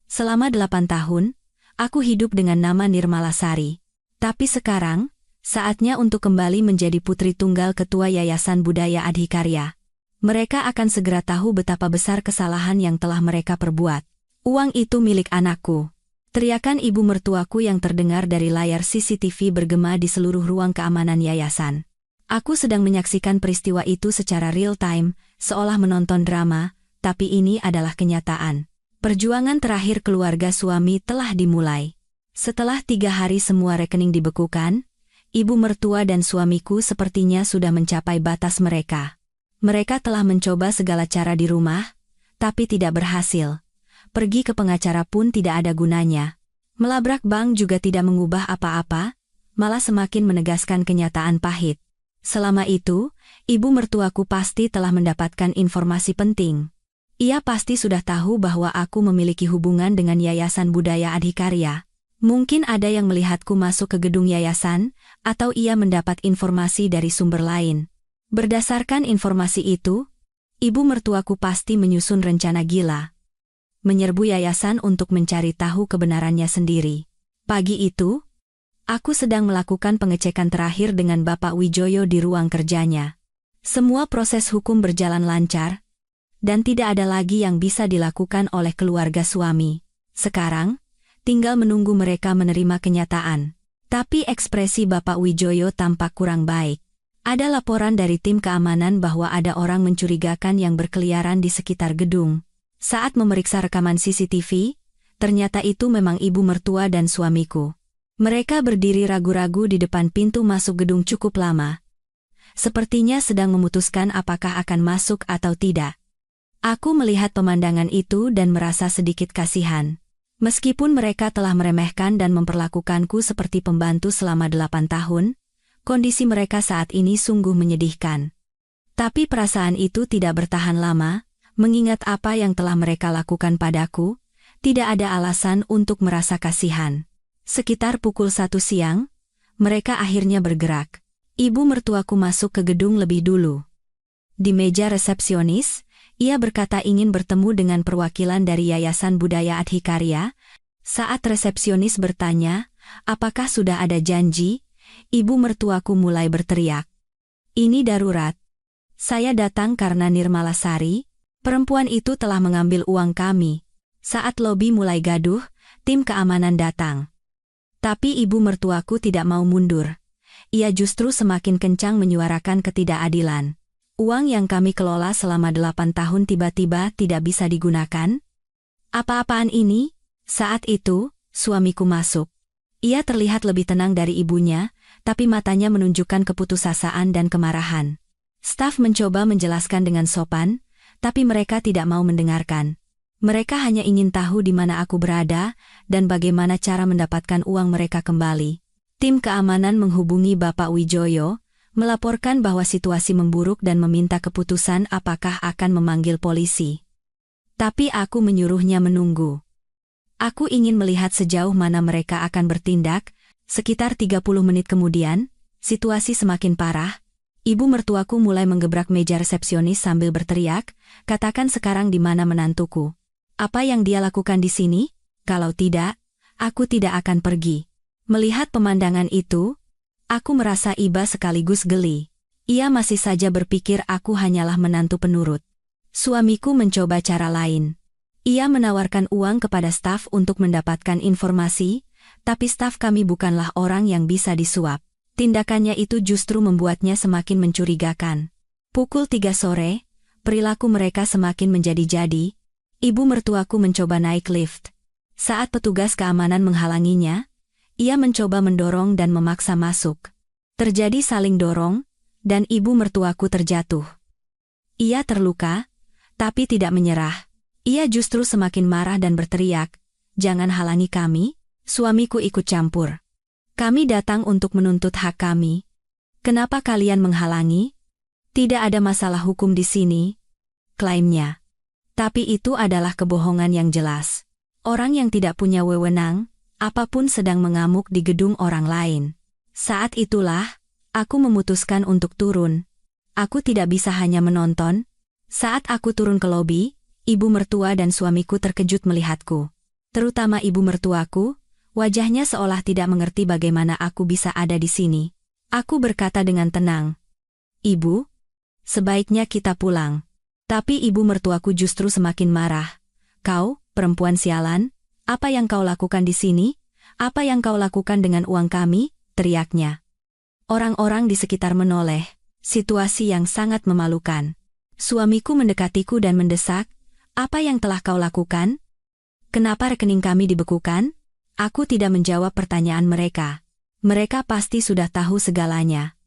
Selama 8 tahun, aku hidup dengan nama Nirmala Sari. Tapi sekarang, saatnya untuk kembali menjadi putri tunggal ketua Yayasan Budaya Adhikarya. Mereka akan segera tahu betapa besar kesalahan yang telah mereka perbuat. Uang itu milik anakku. Teriakan ibu mertuaku yang terdengar dari layar CCTV bergema di seluruh ruang keamanan yayasan. Aku sedang menyaksikan peristiwa itu secara real-time, seolah menonton drama, tapi ini adalah kenyataan. Perjuangan terakhir keluarga suami telah dimulai. Setelah 3 hari semua rekening dibekukan, ibu mertua dan suamiku sepertinya sudah mencapai batas mereka. Mereka telah mencoba segala cara di rumah, tapi tidak berhasil. Pergi ke pengacara pun tidak ada gunanya. Melabrak bank juga tidak mengubah apa-apa, malah semakin menegaskan kenyataan pahit. Selama itu, ibu mertuaku pasti telah mendapatkan informasi penting. Ia pasti sudah tahu bahwa aku memiliki hubungan dengan Yayasan Budaya Adhikarya. Mungkin ada yang melihatku masuk ke gedung yayasan, atau ia mendapat informasi dari sumber lain. Berdasarkan informasi itu, ibu mertuaku pasti menyusun rencana gila. Menyerbu yayasan untuk mencari tahu kebenarannya sendiri. Pagi itu, aku sedang melakukan pengecekan terakhir dengan Bapak Wijoyo di ruang kerjanya. Semua proses hukum berjalan lancar, dan tidak ada lagi yang bisa dilakukan oleh keluarga suami. Sekarang, tinggal menunggu mereka menerima kenyataan. Tapi ekspresi Bapak Wijoyo tampak kurang baik. Ada laporan dari tim keamanan bahwa ada orang mencurigakan yang berkeliaran di sekitar gedung. Saat memeriksa rekaman CCTV, ternyata itu memang ibu mertua dan suamiku. Mereka berdiri ragu-ragu di depan pintu masuk gedung cukup lama. Sepertinya sedang memutuskan apakah akan masuk atau tidak. Aku melihat pemandangan itu dan merasa sedikit kasihan. Meskipun mereka telah meremehkan dan memperlakukanku seperti pembantu selama 8 tahun, kondisi mereka saat ini sungguh menyedihkan. Tapi perasaan itu tidak bertahan lama. Mengingat apa yang telah mereka lakukan padaku, tidak ada alasan untuk merasa kasihan. Sekitar pukul 1 siang, mereka akhirnya bergerak. Ibu mertuaku masuk ke gedung lebih dulu. Di meja resepsionis, ia berkata ingin bertemu dengan perwakilan dari Yayasan Budaya Adhikarya. Saat resepsionis bertanya, apakah sudah ada janji, ibu mertuaku mulai berteriak. Ini darurat. Saya datang karena Nirmalasari. Perempuan itu telah mengambil uang kami. Saat lobi mulai gaduh, tim keamanan datang. Tapi ibu mertuaku tidak mau mundur. Ia justru semakin kencang menyuarakan ketidakadilan. Uang yang kami kelola selama 8 tahun tiba-tiba tidak bisa digunakan? Apa-apaan ini? Saat itu, suamiku masuk. Ia terlihat lebih tenang dari ibunya, tapi matanya menunjukkan keputusasaan dan kemarahan. Staf mencoba menjelaskan dengan sopan, tapi mereka tidak mau mendengarkan. Mereka hanya ingin tahu di mana aku berada dan bagaimana cara mendapatkan uang mereka kembali. Tim keamanan menghubungi Bapak Wijoyo, melaporkan bahwa situasi memburuk dan meminta keputusan apakah akan memanggil polisi. Tapi aku menyuruhnya menunggu. Aku ingin melihat sejauh mana mereka akan bertindak. Sekitar 30 menit kemudian, situasi semakin parah. Ibu mertuaku mulai menggebrak meja resepsionis sambil berteriak, katakan sekarang di mana menantuku. Apa yang dia lakukan di sini? Kalau tidak, aku tidak akan pergi. Melihat pemandangan itu, aku merasa iba sekaligus geli. Ia masih saja berpikir aku hanyalah menantu penurut. Suamiku mencoba cara lain. Ia menawarkan uang kepada staf untuk mendapatkan informasi, tapi staf kami bukanlah orang yang bisa disuap. Tindakannya itu justru membuatnya semakin mencurigakan. Pukul 3 sore, perilaku mereka semakin menjadi-jadi. Ibu mertuaku mencoba naik lift. Saat petugas keamanan menghalanginya, ia mencoba mendorong dan memaksa masuk. Terjadi saling dorong, dan ibu mertuaku terjatuh. Ia terluka, tapi tidak menyerah. Ia justru semakin marah dan berteriak, "Jangan halangi kami." Suamiku ikut campur. Kami datang untuk menuntut hak kami. Kenapa kalian menghalangi? Tidak ada masalah hukum di sini, klaimnya. Tapi itu adalah kebohongan yang jelas. Orang yang tidak punya wewenang, apapun sedang mengamuk di gedung orang lain. Saat itulah, aku memutuskan untuk turun. Aku tidak bisa hanya menonton. Saat aku turun ke lobi, ibu mertua dan suamiku terkejut melihatku. Terutama ibu mertuaku. Wajahnya seolah tidak mengerti bagaimana aku bisa ada di sini. Aku berkata dengan tenang, "Ibu, sebaiknya kita pulang." Tapi ibu mertuaku justru semakin marah. "Kau, perempuan sialan, apa yang kau lakukan di sini? Apa yang kau lakukan dengan uang kami?" teriaknya. Orang-orang di sekitar menoleh, situasi yang sangat memalukan. Suamiku mendekatiku dan mendesak, "Apa yang telah kau lakukan? Kenapa rekening kami dibekukan? Aku tidak menjawab pertanyaan mereka. Mereka pasti sudah tahu segalanya.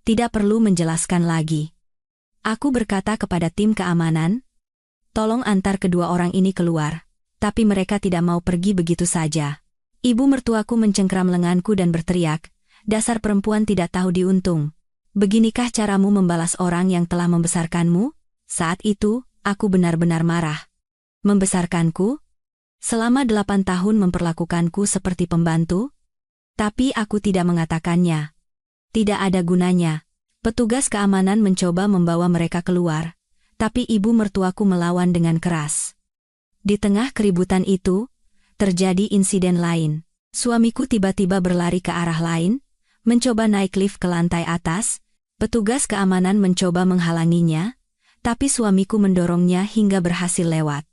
Tidak perlu menjelaskan lagi. Aku berkata kepada tim keamanan, "Tolong antar kedua orang ini keluar." Tapi mereka tidak mau pergi begitu saja. Ibu mertuaku mencengkram lenganku dan berteriak, "Dasar perempuan tidak tahu diuntung. Beginikah caramu membalas orang yang telah membesarkanmu?" Saat itu, aku benar-benar marah. Membesarkanku? Selama 8 tahun memperlakukanku seperti pembantu? Tapi aku tidak mengatakannya. Tidak ada gunanya. Petugas keamanan mencoba membawa mereka keluar, tapi ibu mertuaku melawan dengan keras. Di tengah keributan itu, terjadi insiden lain. Suamiku tiba-tiba berlari ke arah lain, mencoba naik lift ke lantai atas. Petugas keamanan mencoba menghalanginya, tapi suamiku mendorongnya hingga berhasil lewat.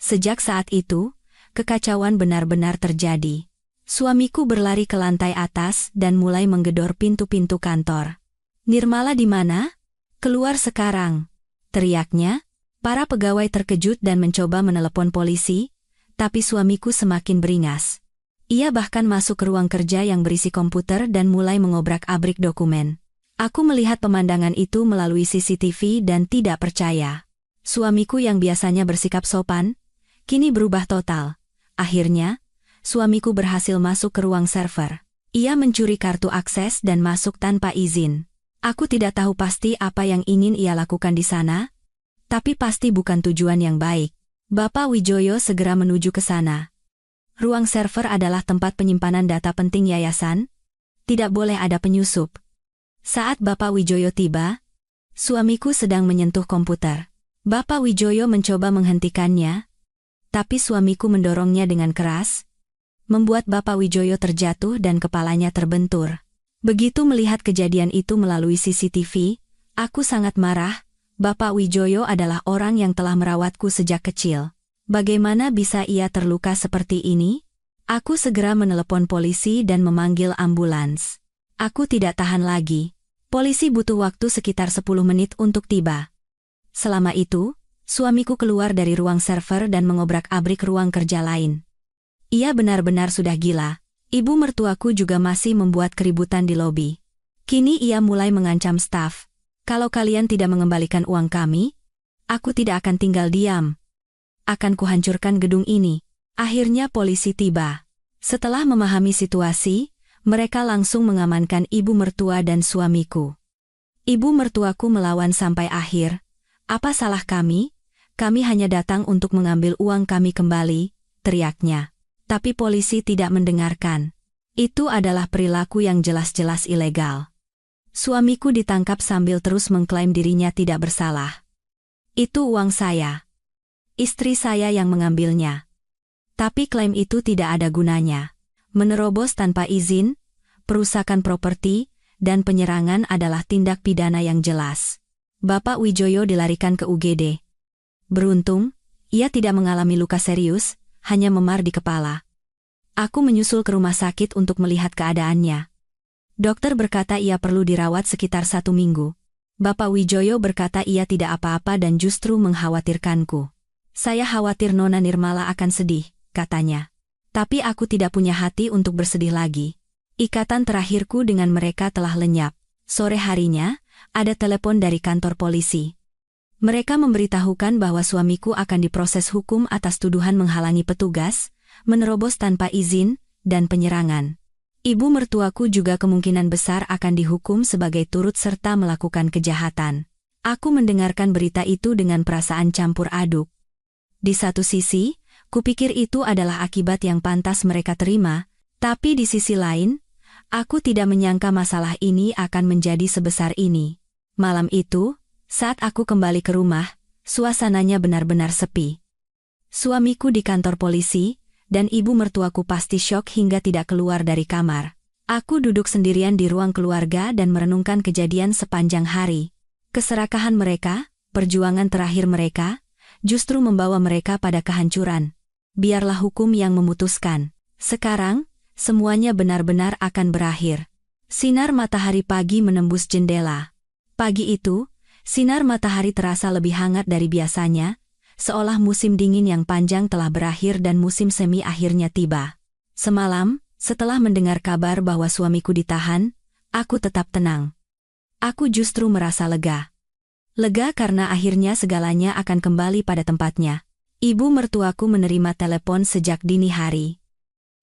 Sejak saat itu, kekacauan benar-benar terjadi. Suamiku berlari ke lantai atas dan mulai menggedor pintu-pintu kantor. "Nirmala di mana? Keluar sekarang!" teriaknya. Para pegawai terkejut dan mencoba menelepon polisi, tapi suamiku semakin beringas. Ia bahkan masuk ke ruang kerja yang berisi komputer dan mulai mengobrak-abrik dokumen. Aku melihat pemandangan itu melalui CCTV dan tidak percaya. Suamiku yang biasanya bersikap sopan, kini berubah total. Akhirnya, suamiku berhasil masuk ke ruang server. Ia mencuri kartu akses dan masuk tanpa izin. Aku tidak tahu pasti apa yang ingin ia lakukan di sana, tapi pasti bukan tujuan yang baik. Bapak Wijoyo segera menuju ke sana. Ruang server adalah tempat penyimpanan data penting yayasan. Tidak boleh ada penyusup. Saat Bapak Wijoyo tiba, suamiku sedang menyentuh komputer. Bapak Wijoyo mencoba menghentikannya, tapi suamiku mendorongnya dengan keras, membuat Bapak Wijoyo terjatuh dan kepalanya terbentur. Begitu melihat kejadian itu melalui CCTV, aku sangat marah. Bapak Wijoyo adalah orang yang telah merawatku sejak kecil. Bagaimana bisa ia terluka seperti ini? Aku segera menelepon polisi dan memanggil ambulans. Aku tidak tahan lagi. Polisi butuh waktu sekitar 10 menit untuk tiba. Selama itu, suamiku keluar dari ruang server dan mengobrak-abrik ruang kerja lain. Ia benar-benar sudah gila. Ibu mertuaku juga masih membuat keributan di lobi. Kini ia mulai mengancam staf. "Kalau kalian tidak mengembalikan uang kami, aku tidak akan tinggal diam. Akan kuhancurkan gedung ini." Akhirnya polisi tiba. Setelah memahami situasi, mereka langsung mengamankan ibu mertua dan suamiku. Ibu mertuaku melawan sampai akhir. "Apa salah kami? Kami hanya datang untuk mengambil uang kami kembali," teriaknya. Tapi polisi tidak mendengarkan. Itu adalah perilaku yang jelas-jelas ilegal. Suamiku ditangkap sambil terus mengklaim dirinya tidak bersalah. "Itu uang saya. Istri saya yang mengambilnya." Tapi klaim itu tidak ada gunanya. Menerobos tanpa izin, perusakan properti, dan penyerangan adalah tindak pidana yang jelas. Bapak Wijoyo dilarikan ke UGD. Beruntung, ia tidak mengalami luka serius, hanya memar di kepala. Aku menyusul ke rumah sakit untuk melihat keadaannya. Dokter berkata ia perlu dirawat sekitar 1 minggu. Bapak Wijoyo berkata ia tidak apa-apa dan justru mengkhawatirkanku. "Saya khawatir Nona Nirmala akan sedih," katanya. Tapi aku tidak punya hati untuk bersedih lagi. Ikatan terakhirku dengan mereka telah lenyap. Sore harinya, ada telepon dari kantor polisi. Mereka memberitahukan bahwa suamiku akan diproses hukum atas tuduhan menghalangi petugas, menerobos tanpa izin, dan penyerangan. Ibu mertuaku juga kemungkinan besar akan dihukum sebagai turut serta melakukan kejahatan. Aku mendengarkan berita itu dengan perasaan campur aduk. Di satu sisi, kupikir itu adalah akibat yang pantas mereka terima, tapi di sisi lain, aku tidak menyangka masalah ini akan menjadi sebesar ini. Malam itu, saat aku kembali ke rumah, suasananya benar-benar sepi. Suamiku di kantor polisi, dan ibu mertuaku pasti syok hingga tidak keluar dari kamar. Aku duduk sendirian di ruang keluarga dan merenungkan kejadian sepanjang hari. Keserakahan mereka, perjuangan terakhir mereka, justru membawa mereka pada kehancuran. Biarlah hukum yang memutuskan. Sekarang, semuanya benar-benar akan berakhir. Sinar matahari pagi menembus jendela. Pagi itu, sinar matahari terasa lebih hangat dari biasanya, seolah musim dingin yang panjang telah berakhir dan musim semi akhirnya tiba. Semalam, setelah mendengar kabar bahwa suamiku ditahan, aku tetap tenang. Aku justru merasa lega. Lega karena akhirnya segalanya akan kembali pada tempatnya. Ibu mertuaku menerima telepon sejak dini hari.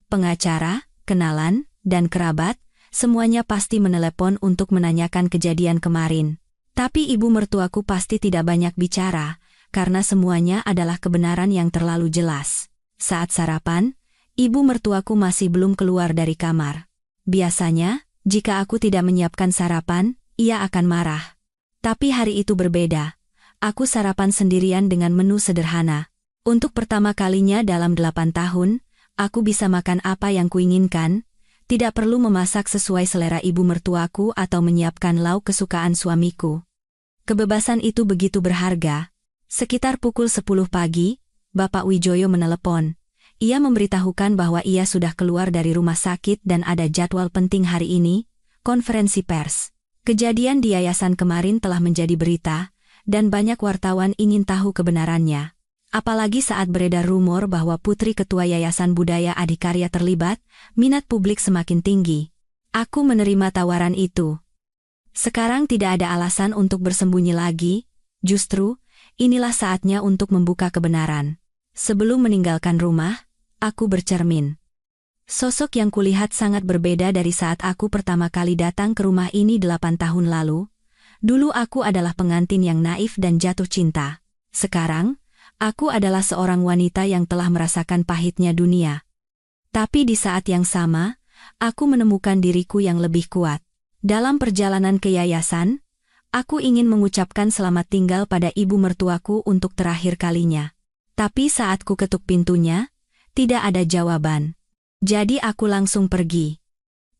Pengacara, kenalan, dan kerabat, semuanya pasti menelepon untuk menanyakan kejadian kemarin. Tapi ibu mertuaku pasti tidak banyak bicara, karena semuanya adalah kebenaran yang terlalu jelas. Saat sarapan, ibu mertuaku masih belum keluar dari kamar. Biasanya, jika aku tidak menyiapkan sarapan, ia akan marah. Tapi hari itu berbeda. Aku sarapan sendirian dengan menu sederhana. Untuk pertama kalinya dalam 8 tahun, aku bisa makan apa yang kuinginkan, tidak perlu memasak sesuai selera ibu mertuaku atau menyiapkan lauk kesukaan suamiku. Kebebasan itu begitu berharga. Sekitar pukul 10 pagi, Bapak Wijoyo menelepon. Ia memberitahukan bahwa ia sudah keluar dari rumah sakit dan ada jadwal penting hari ini, konferensi pers. Kejadian di yayasan kemarin telah menjadi berita, dan banyak wartawan ingin tahu kebenarannya. Apalagi saat beredar rumor bahwa putri ketua Yayasan Budaya Adhikarya terlibat, minat publik semakin tinggi. Aku menerima tawaran itu. Sekarang tidak ada alasan untuk bersembunyi lagi, justru, inilah saatnya untuk membuka kebenaran. Sebelum meninggalkan rumah, aku bercermin. Sosok yang kulihat sangat berbeda dari saat aku pertama kali datang ke rumah ini 8 tahun lalu. Dulu aku adalah pengantin yang naif dan jatuh cinta. Sekarang, aku adalah seorang wanita yang telah merasakan pahitnya dunia. Tapi di saat yang sama, aku menemukan diriku yang lebih kuat. Dalam perjalanan ke yayasan, aku ingin mengucapkan selamat tinggal pada ibu mertuaku untuk terakhir kalinya. Tapi saat ku ketuk pintunya, tidak ada jawaban. Jadi aku langsung pergi.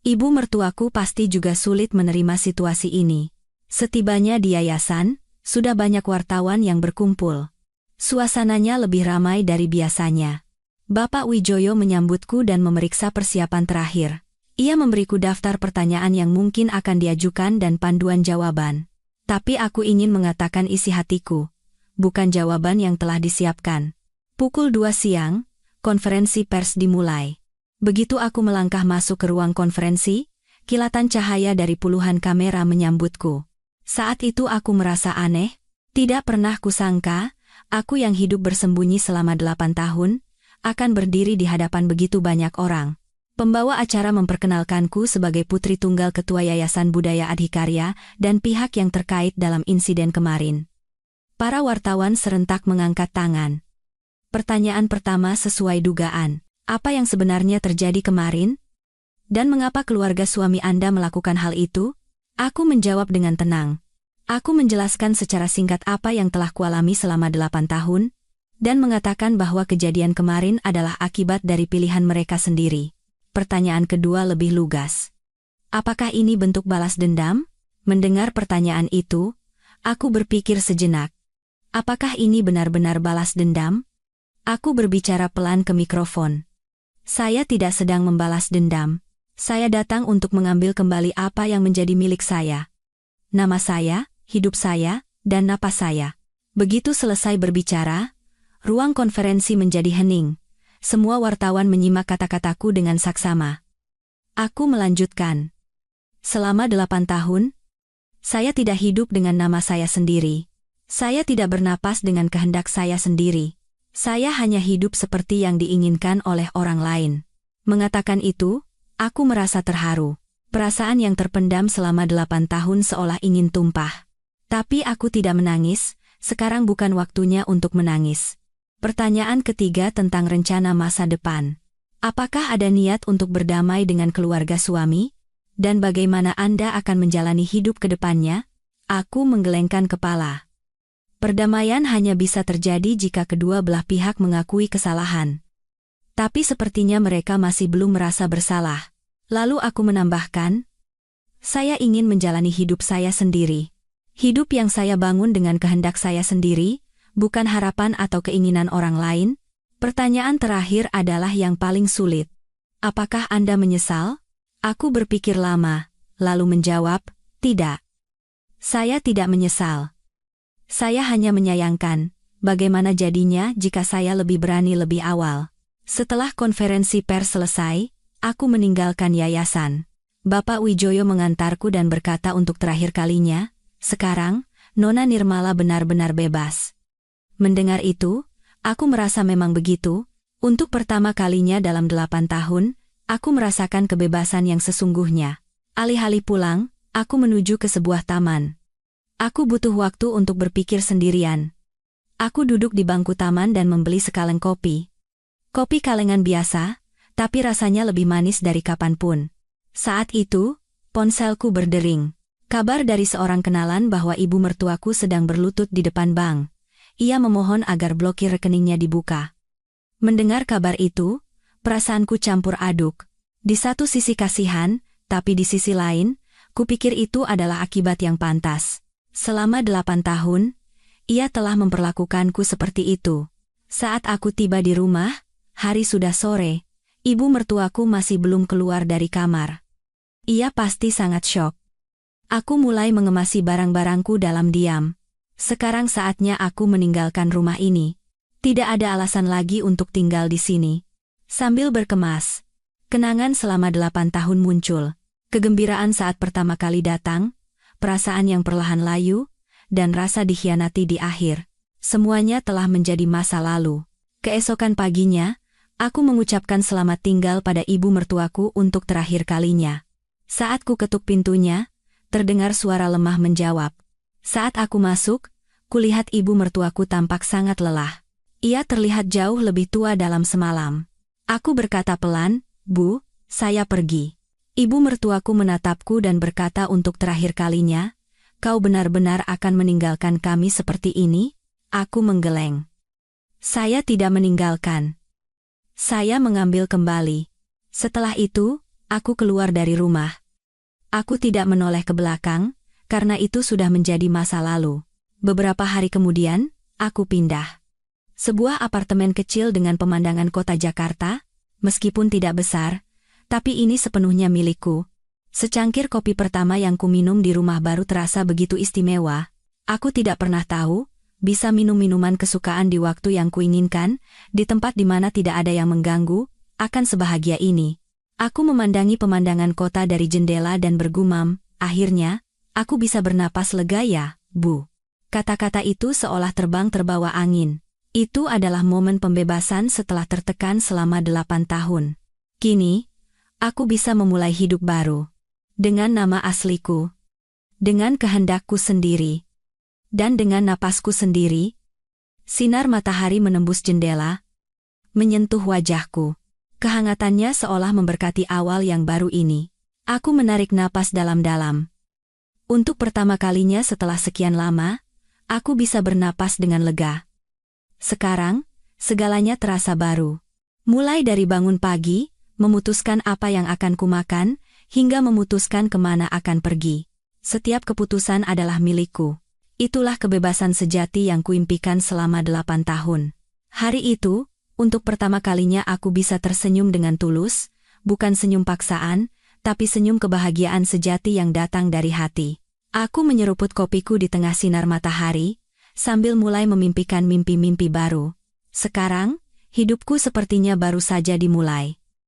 Ibu mertuaku pasti juga sulit menerima situasi ini. Setibanya di yayasan, sudah banyak wartawan yang berkumpul. Suasananya lebih ramai dari biasanya. Bapak Wijoyo menyambutku dan memeriksa persiapan terakhir. Ia memberiku daftar pertanyaan yang mungkin akan diajukan dan panduan jawaban. Tapi aku ingin mengatakan isi hatiku, bukan jawaban yang telah disiapkan. Pukul 2 siang, konferensi pers dimulai. Begitu aku melangkah masuk ke ruang konferensi, kilatan cahaya dari puluhan kamera menyambutku. Saat itu aku merasa aneh, tidak pernah kusangka, aku yang hidup bersembunyi selama 8 tahun, akan berdiri di hadapan begitu banyak orang. Pembawa acara memperkenalkanku sebagai putri tunggal Ketua Yayasan Budaya Adhikarya dan pihak yang terkait dalam insiden kemarin. Para wartawan serentak mengangkat tangan. Pertanyaan pertama sesuai dugaan. Apa yang sebenarnya terjadi kemarin? Dan mengapa keluarga suami Anda melakukan hal itu? Aku menjawab dengan tenang. Aku menjelaskan secara singkat apa yang telah kualami selama 8 tahun, dan mengatakan bahwa kejadian kemarin adalah akibat dari pilihan mereka sendiri. Pertanyaan kedua lebih lugas. Apakah ini bentuk balas dendam? Mendengar pertanyaan itu, aku berpikir sejenak. Apakah ini benar-benar balas dendam? Aku berbicara pelan ke mikrofon. Saya tidak sedang membalas dendam. Saya datang untuk mengambil kembali apa yang menjadi milik saya. Nama saya, hidup saya, dan napas saya. Begitu selesai berbicara, ruang konferensi menjadi hening. Semua wartawan menyimak kata-kataku dengan saksama. Aku melanjutkan. Selama 8 tahun, saya tidak hidup dengan nama saya sendiri. Saya tidak bernapas dengan kehendak saya sendiri. Saya hanya hidup seperti yang diinginkan oleh orang lain. Mengatakan itu, aku merasa terharu. Perasaan yang terpendam selama 8 tahun seolah ingin tumpah. Tapi aku tidak menangis, sekarang bukan waktunya untuk menangis. Pertanyaan ketiga tentang rencana masa depan. Apakah ada niat untuk berdamai dengan keluarga suami? Dan bagaimana Anda akan menjalani hidup ke depannya? Aku menggelengkan kepala. Perdamaian hanya bisa terjadi jika kedua belah pihak mengakui kesalahan. Tapi sepertinya mereka masih belum merasa bersalah. Lalu aku menambahkan, saya ingin menjalani hidup saya sendiri. Hidup yang saya bangun dengan kehendak saya sendiri, bukan harapan atau keinginan orang lain. Pertanyaan terakhir adalah yang paling sulit. Apakah Anda menyesal? Aku berpikir lama, lalu menjawab, tidak. Saya tidak menyesal. Saya hanya menyayangkan, bagaimana jadinya jika saya lebih berani lebih awal. Setelah konferensi pers selesai, aku meninggalkan yayasan. Bapak Wijoyo mengantarku dan berkata untuk terakhir kalinya, "Sekarang, Nona Nirmala benar-benar bebas." Mendengar itu, aku merasa memang begitu. Untuk pertama kalinya dalam 8 tahun, aku merasakan kebebasan yang sesungguhnya. Alih-alih pulang, aku menuju ke sebuah taman. Aku butuh waktu untuk berpikir sendirian. Aku duduk di bangku taman dan membeli sekaleng kopi. Kopi kalengan biasa, tapi rasanya lebih manis dari kapanpun. Saat itu, ponselku berdering. Kabar dari seorang kenalan bahwa ibu mertuaku sedang berlutut di depan bank. Ia memohon agar blokir rekeningnya dibuka. Mendengar kabar itu, perasaanku campur aduk. Di satu sisi kasihan, tapi di sisi lain, kupikir itu adalah akibat yang pantas. Selama 8 tahun, ia telah memperlakukanku seperti itu. Saat aku tiba di rumah, hari sudah sore, ibu mertuaku masih belum keluar dari kamar. Ia pasti sangat syok. Aku mulai mengemasi barang-barangku dalam diam. Sekarang saatnya aku meninggalkan rumah ini. Tidak ada alasan lagi untuk tinggal di sini. Sambil berkemas, kenangan selama 8 tahun muncul. Kegembiraan saat pertama kali datang, perasaan yang perlahan layu, dan rasa dikhianati di akhir. Semuanya telah menjadi masa lalu. Keesokan paginya, aku mengucapkan selamat tinggal pada ibu mertuaku untuk terakhir kalinya. Saat ku ketuk pintunya, terdengar suara lemah menjawab. Saat aku masuk, kulihat ibu mertuaku tampak sangat lelah. Ia terlihat jauh lebih tua dalam semalam. Aku berkata pelan, "Bu, saya pergi." Ibu mertuaku menatapku dan berkata untuk terakhir kalinya, "Kau benar-benar akan meninggalkan kami seperti ini?" Aku menggeleng. Saya tidak meninggalkan. Saya mengambil kembali. Setelah itu, aku keluar dari rumah. Aku tidak menoleh ke belakang, karena itu sudah menjadi masa lalu. Beberapa hari kemudian, aku pindah. Sebuah apartemen kecil dengan pemandangan kota Jakarta, meskipun tidak besar, tapi ini sepenuhnya milikku. Secangkir kopi pertama yang kuminum di rumah baru terasa begitu istimewa. Aku tidak pernah tahu, bisa minum minuman kesukaan di waktu yang kuinginkan, di tempat di mana tidak ada yang mengganggu, akan sebahagia ini. Aku memandangi pemandangan kota dari jendela dan bergumam, akhirnya, aku bisa bernapas lega ya, Bu. Kata-kata itu seolah terbang terbawa angin. Itu adalah momen pembebasan setelah tertekan selama 8 tahun. Kini, aku bisa memulai hidup baru. Dengan nama asliku. Dengan kehendakku sendiri. Dan dengan napasku sendiri. Sinar matahari menembus jendela, menyentuh wajahku. Kehangatannya seolah memberkati awal yang baru ini. Aku menarik napas dalam-dalam. Untuk pertama kalinya setelah sekian lama, aku bisa bernapas dengan lega. Sekarang, segalanya terasa baru. Mulai dari bangun pagi, memutuskan apa yang akan kumakan, hingga memutuskan kemana akan pergi. Setiap keputusan adalah milikku. Itulah kebebasan sejati yang kuimpikan selama 8 tahun. Hari itu, untuk pertama kalinya aku bisa tersenyum dengan tulus, bukan senyum paksaan, tapi senyum kebahagiaan sejati yang datang dari hati. Aku menyeruput kopiku di tengah sinar matahari, sambil mulai memimpikan mimpi-mimpi baru. Sekarang, hidupku sepertinya baru saja dimulai.